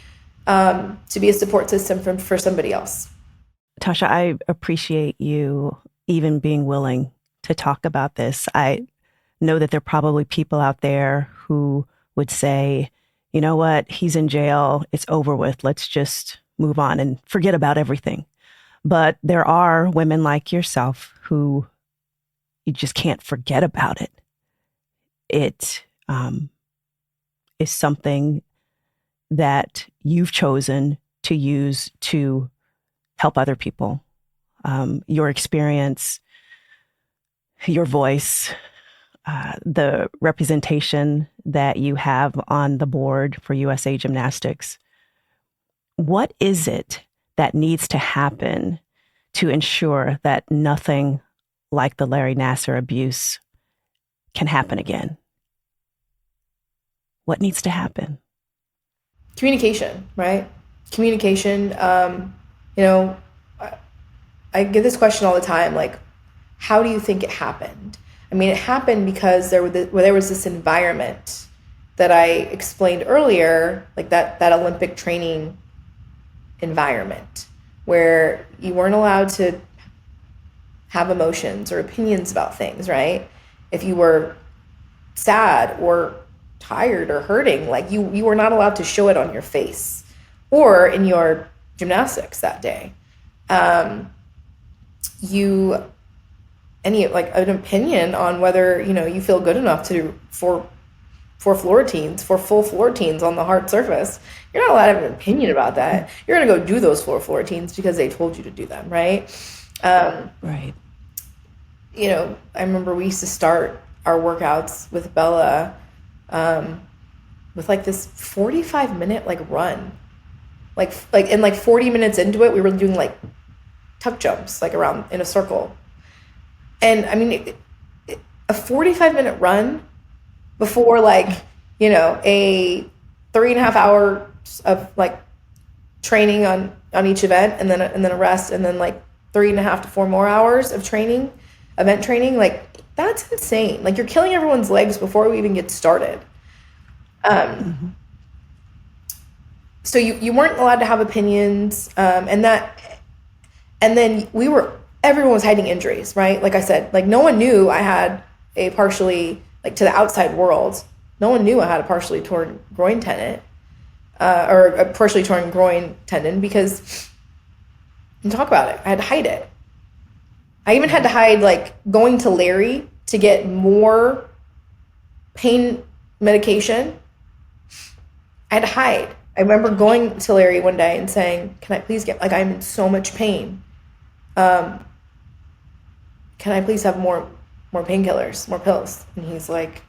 to be a support system for somebody else. Tasha, I appreciate you even being willing to talk about this. I know that there are probably people out there who would say, you know what, he's in jail, it's over with, let's just move on and forget about everything. But there are women like yourself who you just can't forget about it. It is something that you've chosen to use to help other people. Your experience, your voice, the representation that you have on the board for USA Gymnastics. What is it that needs to happen to ensure that nothing like the Larry Nassar abuse can happen again? What needs to happen? Communication, right? Communication. You know, I get this question all the time, like, how do you think it happened? I mean, it happened because there was this environment that I explained earlier, like that Olympic training environment where you weren't allowed to have emotions or opinions about things, right? If you were sad or tired or hurting, like you were not allowed to show it on your face or in your gymnastics that day. Any like an opinion on whether, you know, you feel good enough to for full floor teams on the hard surface, you're not allowed to have an opinion about that. You're going to go do those floor teams because they told you to do them, right? Right. You know, I remember we used to start our workouts with Bella with like this 45-minute like run. Like 40 minutes into it, we were doing like tuck jumps, like around in a circle. And I mean, a 45-minute run before like, you know, a 3.5 hours of like training on each event, and then a rest, and then like 3.5 to 4 more hours of event training. Like that's insane. Like you're killing everyone's legs before we even get started. So you weren't allowed to have opinions, and then everyone was hiding injuries, right? Like I said, like no one knew I had a partially, like to the outside world, no one knew I had a partially torn groin tendon, or a partially torn groin tendon, because I didn't talk about it. I had to hide it. I even had to hide like going to Larry to get more pain medication. I had to hide. I remember going to Larry one day and saying, can I please get, like, I'm in so much pain. Can I please have more painkillers, more pills? And he's like,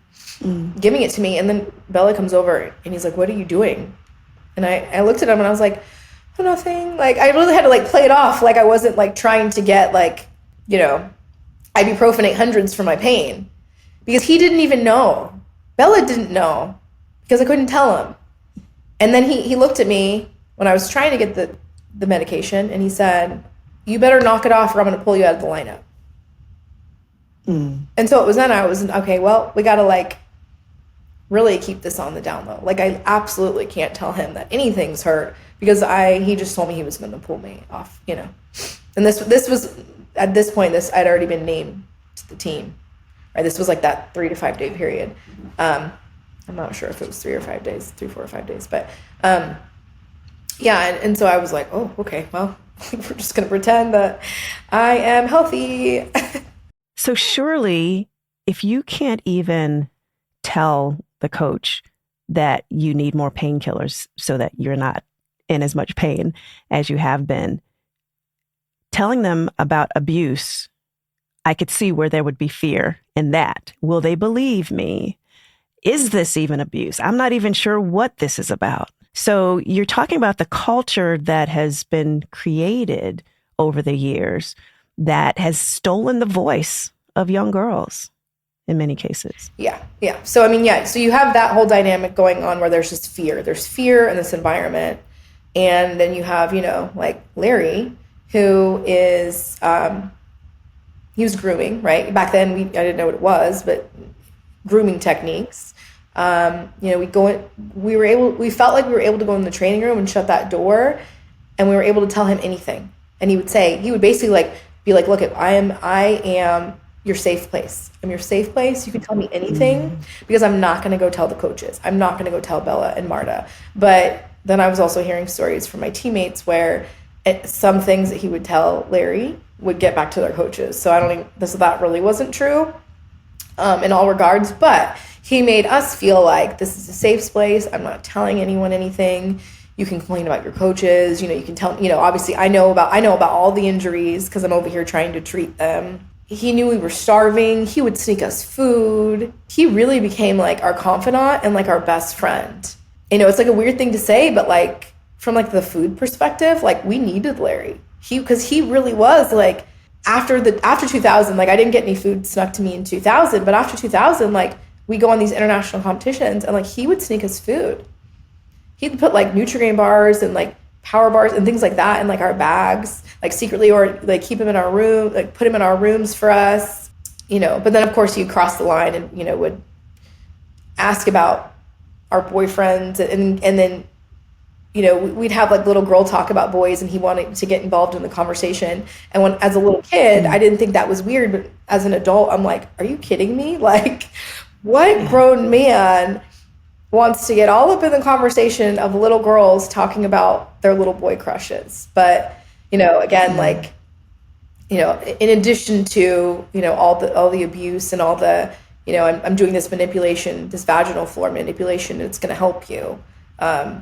giving it to me. And then Bella comes over and he's like, what are you doing? And I looked at him and I was like, oh, nothing. Like, I really had to like play it off. Like I wasn't like trying to get like, you know, ibuprofen 800s for my pain, because he didn't even know. Bella didn't know because I couldn't tell him. And then he looked at me when I was trying to get the medication, and he said, you better knock it off or I'm going to pull you out of the lineup. And so it was then I was, okay, well, we got to like really keep this on the down low. Like, I absolutely can't tell him that anything's hurt because he just told me he was going to pull me off, you know. And this was, at this point, I'd already been named to the team, right? This was like that 3 to 5 day period. I'm not sure if it was 3 or 5 days, 3, 4 or 5 days, but yeah. And so I was like, oh, okay, well, we're just going to pretend that I am healthy. So surely if you can't even tell the coach that you need more painkillers so that you're not in as much pain as you have been, telling them about abuse, I could see where there would be fear in that. Will they believe me? Is this even abuse? I'm not even sure what this is about. So you're talking about the culture that has been created over the years that has stolen the voice of young girls in many cases. Yeah. So, I mean, yeah. So you have that whole dynamic going on where there's just fear. There's fear in this environment. And then you have, you know, like Larry, who is, he was grooming, right? Back then, I didn't know what it was, but grooming techniques. You know, we felt like we were able to go in the training room and shut that door, and we were able to tell him anything. And he would basically be like, look, I am your safe place. I'm your safe place. You can tell me anything because I'm not going to go tell the coaches. I'm not going to go tell Bella and Marta. But then I was also hearing stories from my teammates where some things that he would tell Larry would get back to their coaches. So I don't think that really wasn't true in all regards, but he made us feel like this is a safe place. I'm not telling anyone anything. You can complain about your coaches. You know, you can tell, you know, obviously I know about all the injuries because I'm over here trying to treat them. He knew we were starving. He would sneak us food. He really became like our confidant and like our best friend. You know, it's like a weird thing to say, but like from like the food perspective, like we needed Larry. Because he really was like after 2000, like I didn't get any food snuck to me in 2000, but after 2000, like we go on these international competitions and like he would sneak us food. He'd put like Nutri-Grain bars and like power bars and things like that in like our bags, like secretly, or like keep him in our room, like put him in our rooms for us, you know. But then of course you cross the line and, you know, would ask about our boyfriends and then, you know, we'd have like little girl talk about boys and he wanted to get involved in the conversation. And when, as a little kid, I didn't think that was weird, but as an adult, I'm like, are you kidding me? Like, what grown man wants to get all up in the conversation of little girls talking about their little boy crushes? But, you know, again, like, you know, in addition to, you know, all the abuse and all the, you know, I'm doing this manipulation, this vaginal floor manipulation, it's going to help you,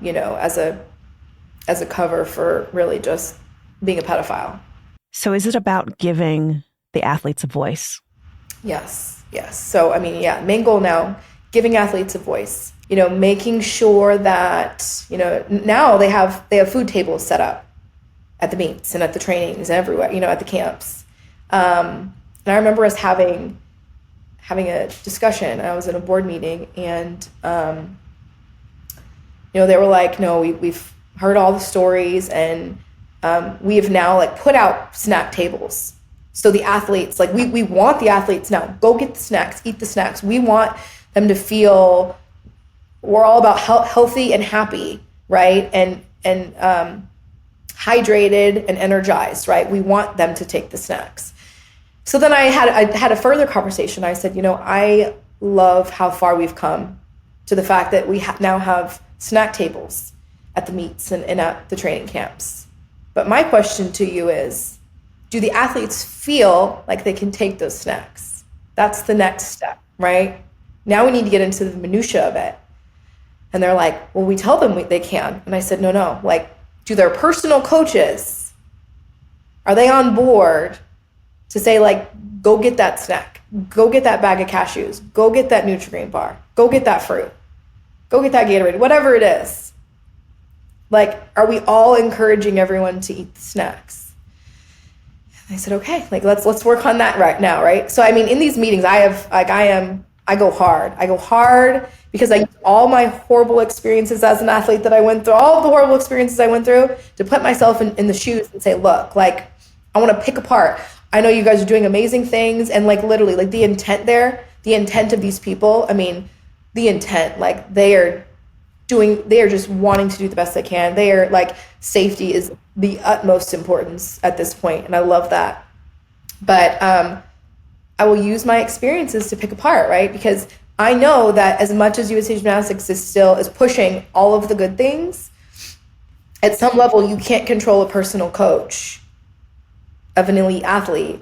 you know, as a cover for really just being a pedophile. So is it about giving the athletes a voice? Yes. So, I mean, yeah, main goal now, giving athletes a voice, you know, making sure that, you know, now they have food tables set up at the meets and at the trainings and everywhere, you know, at the camps. And I remember us having a discussion. I was in a board meeting and, you know, they were like, no, we've heard all the stories and we have now like put out snack tables. So the athletes, like we want the athletes now, go get the snacks, eat the snacks. We want them to feel we're all about healthy and happy, right? And hydrated and energized, right? We want them to take the snacks. So then I had a further conversation. I said, you know, I love how far we've come to the fact that we now have snack tables at the meets and at the training camps. But my question to you is, do the athletes feel like they can take those snacks? That's the next step, right? Now we need to get into the minutia of it. And they're like, well, we tell them they can. And I said, no. Like, do their personal coaches, are they on board to say, like, go get that snack, go get that bag of cashews, go get that Nutri-Grain bar, go get that fruit, go get that Gatorade, whatever it is. Like, are we all encouraging everyone to eat the snacks? And I said, okay, like let's work on that right now, right? So I mean, in these meetings, I go hard. I go hard because I use all my horrible experiences as an athlete that I went through, all the horrible experiences I went through, to put myself in the shoes and say, look, like, I want to pick apart. I know you guys are doing amazing things, and like literally, like the intent of these people, I mean, the intent. Like they are just wanting to do the best they can. They are like, safety is the utmost importance at this point, and I love that. But I will use my experiences to pick apart, right? Because I know that as much as USA Gymnastics is pushing all of the good things, at some level you can't control a personal coach of an elite athlete,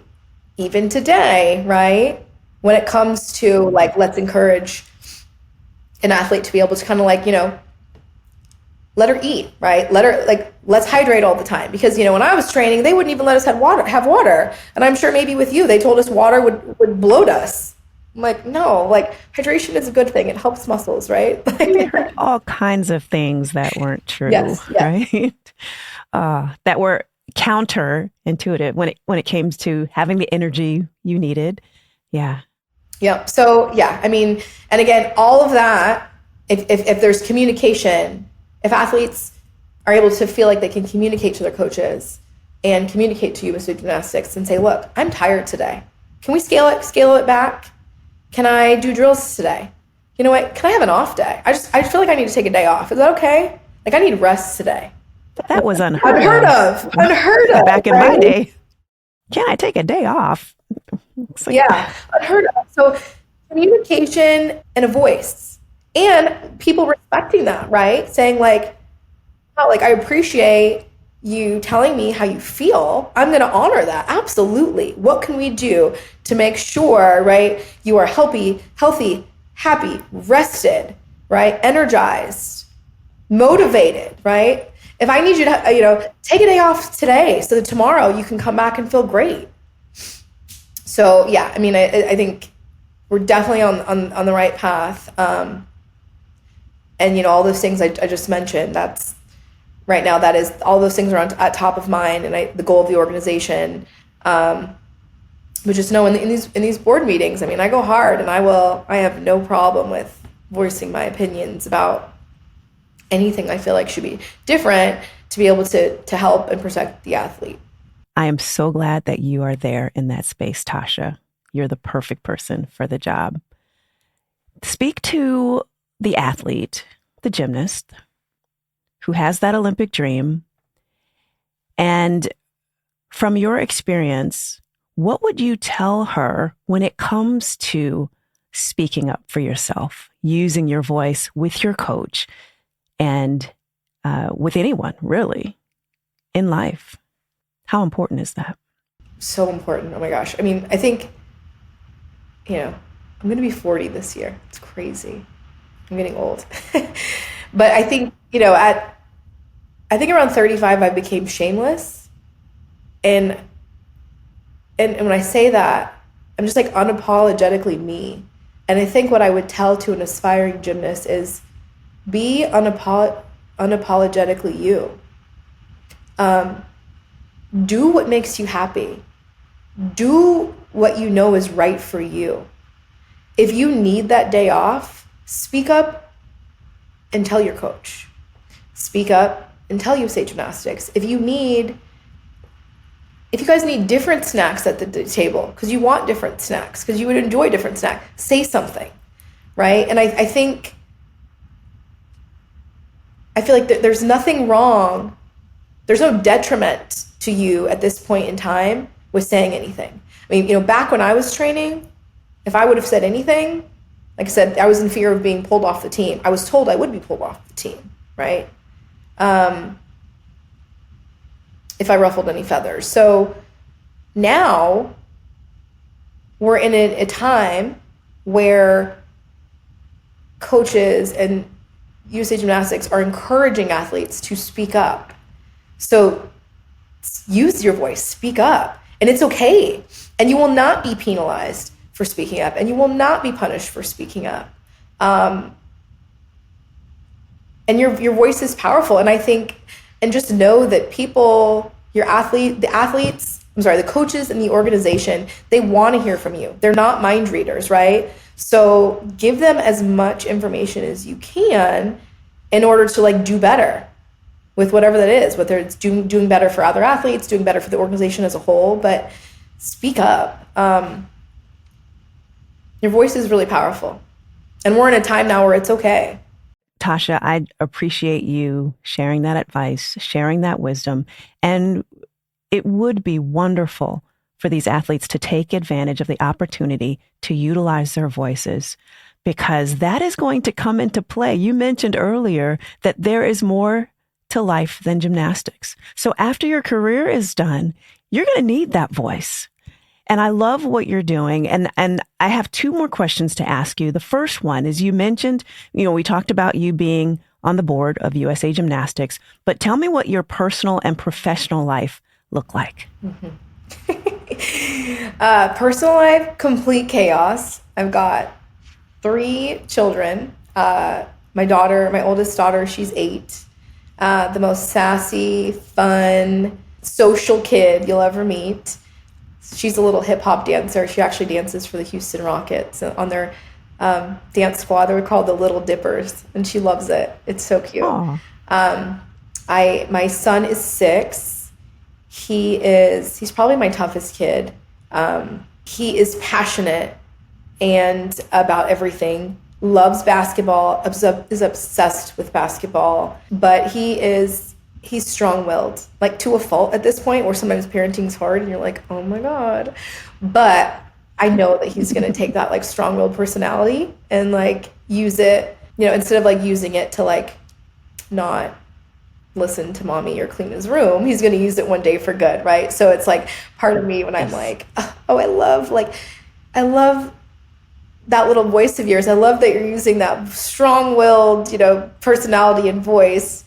even today, right? When it comes to like, let's encourage an athlete to be able to kind of like, let her eat, right? Let's hydrate all the time. Because, when I was training, they wouldn't even let us have water. And I'm sure maybe with you, they told us water would bloat us. I'm like, no, like hydration is a good thing. It helps muscles, right? We heard all kinds of things that weren't true, yes. right? That were counterintuitive when it came to having the energy you needed. Yeah. Yeah. So yeah, I mean, and again, all of that, if there's communication, if athletes are able to feel like they can communicate to their coaches and communicate to USA Gymnastics and say, look, I'm tired today. Can we scale it back? Can I do drills today? You know what? Can I have an off day? I feel like I need to take a day off. Is that okay? Like I need rest today. That was unheard of. Unheard of. Back in my day. Can I take a day off? Like, yeah, unheard of. So communication and a voice, and people respecting that, right? Saying like, oh, like I appreciate you telling me how you feel. I'm going to honor that. Absolutely. What can we do to make sure, right, you are healthy, happy, rested, right, energized, motivated, right? If I need you to, take a day off today so that tomorrow you can come back and feel great. So yeah, I mean, I think we're definitely on the right path. And all those things I just mentioned, that's right now, that is, all those things are at top of mind, and the goal of the organization. But just know in these board meetings, I mean, I go hard, and I have no problem with voicing my opinions about anything I feel like should be different to be able to help and protect the athlete. I am so glad that you are there in that space, Tasha. You're the perfect person for the job. Speak to the athlete, the gymnast, who has that Olympic dream. And from your experience, what would you tell her when it comes to speaking up for yourself, using your voice with your coach and with anyone, really, in life? How important is that? So important. Oh my gosh. I mean, I think, I'm going to be 40 this year. It's crazy. I'm getting old. But I think, I think around 35, I became shameless. And when I say that, I'm just like unapologetically me. And I think what I would tell to an aspiring gymnast is be unapologetically you. Do what makes you happy. Do what you know is right for you. If you need that day off, speak up and tell your coach. Speak up and tell USA Gymnastics. If you guys need different snacks at the table, because you want different snacks, because you would enjoy different snacks, say something, right? And I feel like there's nothing wrong. There's no detriment to you at this point in time with saying anything. I mean, back when I was training, if I would have said anything, like I said, I was in fear of being pulled off the team. I was told I would be pulled off the team, right? If I ruffled any feathers. So now we're in a time where coaches and USA Gymnastics are encouraging athletes to speak up. So use your voice, speak up, and it's okay. And you will not be penalized for speaking up, and you will not be punished for speaking up. And your voice is powerful. And I think, and just know that the coaches in the organization, they want to hear from you. They're not mind readers, right? So give them as much information as you can in order to do better with whatever that is, whether it's doing better for other athletes, doing better for the organization as a whole. But speak up. Your voice is really powerful. And we're in a time now where it's okay. Tasha, I appreciate you sharing that advice, sharing that wisdom. And it would be wonderful for these athletes to take advantage of the opportunity to utilize their voices, because that is going to come into play. You mentioned earlier that there is more to life than gymnastics. So after your career is done, you're going to need that voice. And I love what you're doing. And I have two more questions to ask you. The first one is, you mentioned, we talked about you being on the board of USA Gymnastics, but tell me what your personal and professional life look like. Personal life, complete chaos. I've got 3 children. My oldest daughter, she's 8. The most sassy, fun, social kid you'll ever meet. She's a little hip hop dancer. She actually dances for the Houston Rockets on their dance squad. They're called the Little Dippers, and she loves it. It's so cute. My son is 6. He's probably my toughest kid. He is passionate and about everything. Loves basketball. Is obsessed with basketball. But he's strong-willed, like to a fault at this point, where sometimes parenting's hard and you're like, oh my God. But I know that he's going to take that like strong-willed personality and like use it, instead of like using it to like not listen to mommy or clean his room, he's going to use it one day for good, right? So it's like part of me when I'm like, oh, I love that little voice of yours. I love that you're using that strong-willed, personality and voice.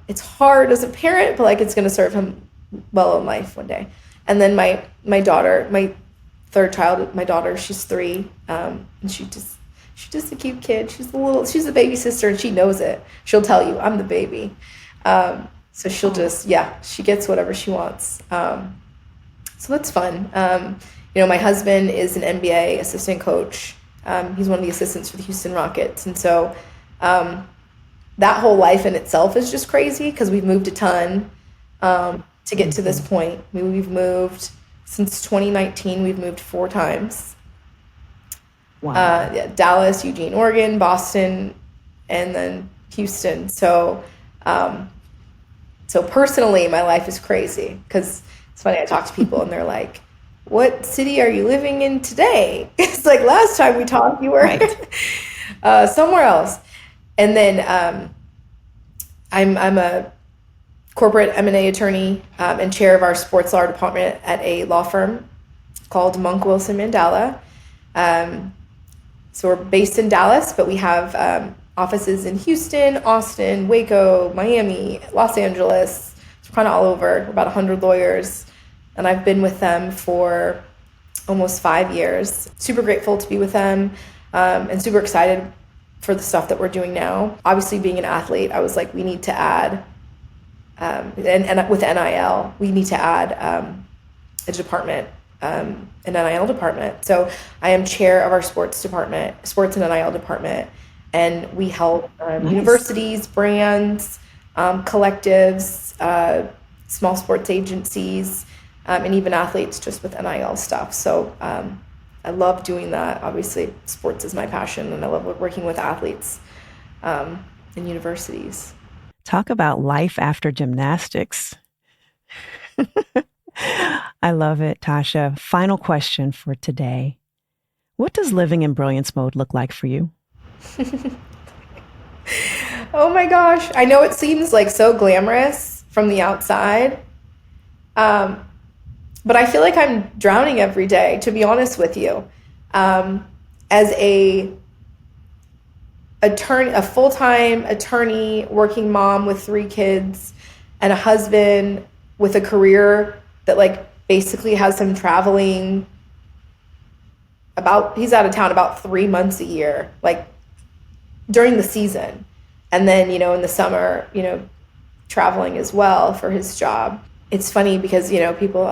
It's hard as a parent, but like it's going to serve him well in life one day. And then my daughter, my third child, my daughter, she's 3. And she's just a cute kid. She's the baby sister, and she knows it. She'll tell you, I'm the baby. So she'll she gets whatever she wants. So that's fun. My husband is an NBA assistant coach. He's one of the assistants for the Houston Rockets. And so, that whole life in itself is just crazy, because we've moved a ton to get to this point. We've moved since 2019. We've moved 4 times. Wow. Dallas, Eugene, Oregon, Boston, and then Houston. So personally, my life is crazy, because it's funny. I talk to people and they're like, "What city are you living in today?" It's like, last time we talked, you were somewhere else. And then I'm a corporate M&A attorney and chair of our sports law department at a law firm called Monk Wilson Mandela. So we're based in Dallas, but we have offices in Houston, Austin, Waco, Miami, Los Angeles. It's kind of all over. We're about 100 lawyers, and I've been with them for almost 5 years. Super grateful to be with them, and super excited for the stuff that we're doing now. Obviously, being an athlete, I was like, we need to add, and with NIL, we need to add a department, an NIL department. So I am chair of our sports and NIL department, and we help universities, brands, collectives, small sports agencies, and even athletes just with NIL stuff. So I love doing that. Obviously, sports is my passion, and I love working with athletes in universities. Talk about life after gymnastics. I love it, Tasha. Final question for today. What does living in brilliance mode look like for you? Oh my gosh. I know it seems like so glamorous from the outside. But I feel like I'm drowning every day, to be honest with you. As a full-time attorney, working mom with 3 kids, and a husband with a career that like basically has him traveling he's out of town about 3 months a year, like during the season. And then, in the summer, traveling as well for his job. It's funny because, people,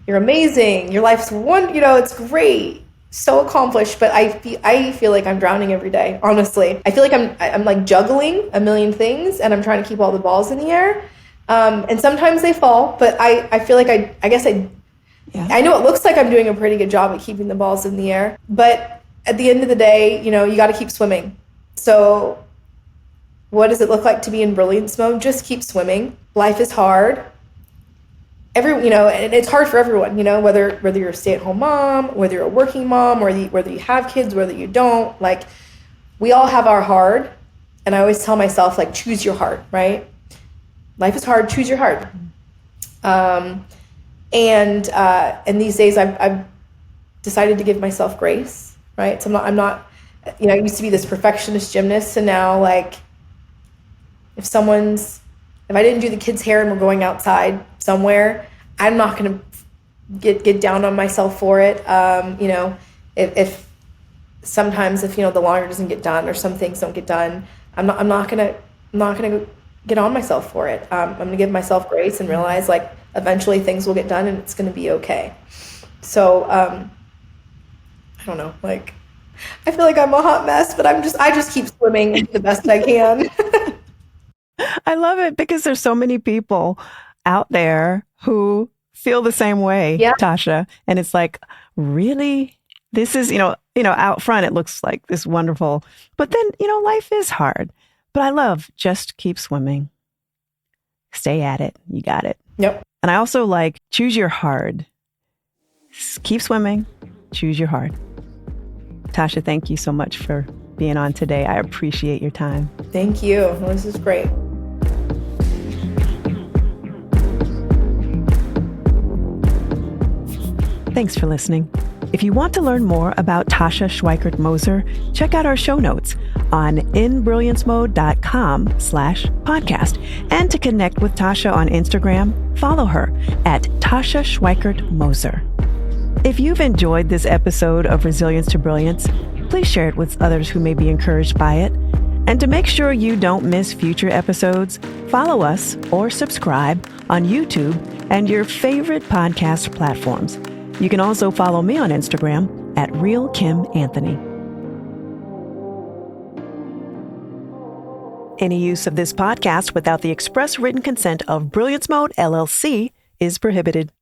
you're amazing. Your life's it's great. So accomplished. But I feel like I'm drowning every day, honestly. I feel like I'm like juggling a million things, and I'm trying to keep all the balls in the air. And sometimes they fall, but I feel like I know it looks like I'm doing a pretty good job at keeping the balls in the air, but at the end of the day, you know, you got to keep swimming. So what does it look like to be in brilliance mode? Just keep swimming. Life is hard. You know, and it's hard for everyone, you know, whether you're a stay-at-home mom, whether you're a working mom, or whether you have kids, whether you don't, like, we all have our hard. And I always tell myself, like, choose your hard, right? Life is hard, choose your hard. And these days I've decided to give myself grace, right? So I'm not, you know, I used to be this perfectionist gymnast, and now, like, if I didn't do the kids' hair and we're going outside somewhere, I'm not going to get down on myself for it. You know, if sometimes, you know, the laundry doesn't get done or some things don't get done, I'm not going to get on myself for it. I'm going to give myself grace and realize, like, eventually things will get done and it's going to be okay. So, I don't know, like, I feel like I'm a hot mess, but I just keep swimming the best I can. I love it because there's so many people out there who feel the same way, Yeah. Tasha. And it's like, really? This is, you know, out front, it looks like this wonderful, but then, you know, life is hard. But I love just keep swimming. Stay at it. You got it. Yep. And I also like choose your hard. Keep swimming. Choose your hard. Tasha, thank you so much for being on today. I appreciate your time. Thank you. Well, this is great. Thanks for listening. If you want to learn more about Tasha Schwikert Moser, check out our show notes on inbrilliancemode.com/podcast. And to connect with Tasha on Instagram, follow her at Tasha Schwikert Moser. If you've enjoyed this episode of Resilience to Brilliance, please share it with others who may be encouraged by it. And to make sure you don't miss future episodes, follow us or subscribe on YouTube and your favorite podcast platforms. You can also follow me on Instagram at RealKimAnthony. Any use of this podcast without the express written consent of Brilliance Mode, LLC is prohibited.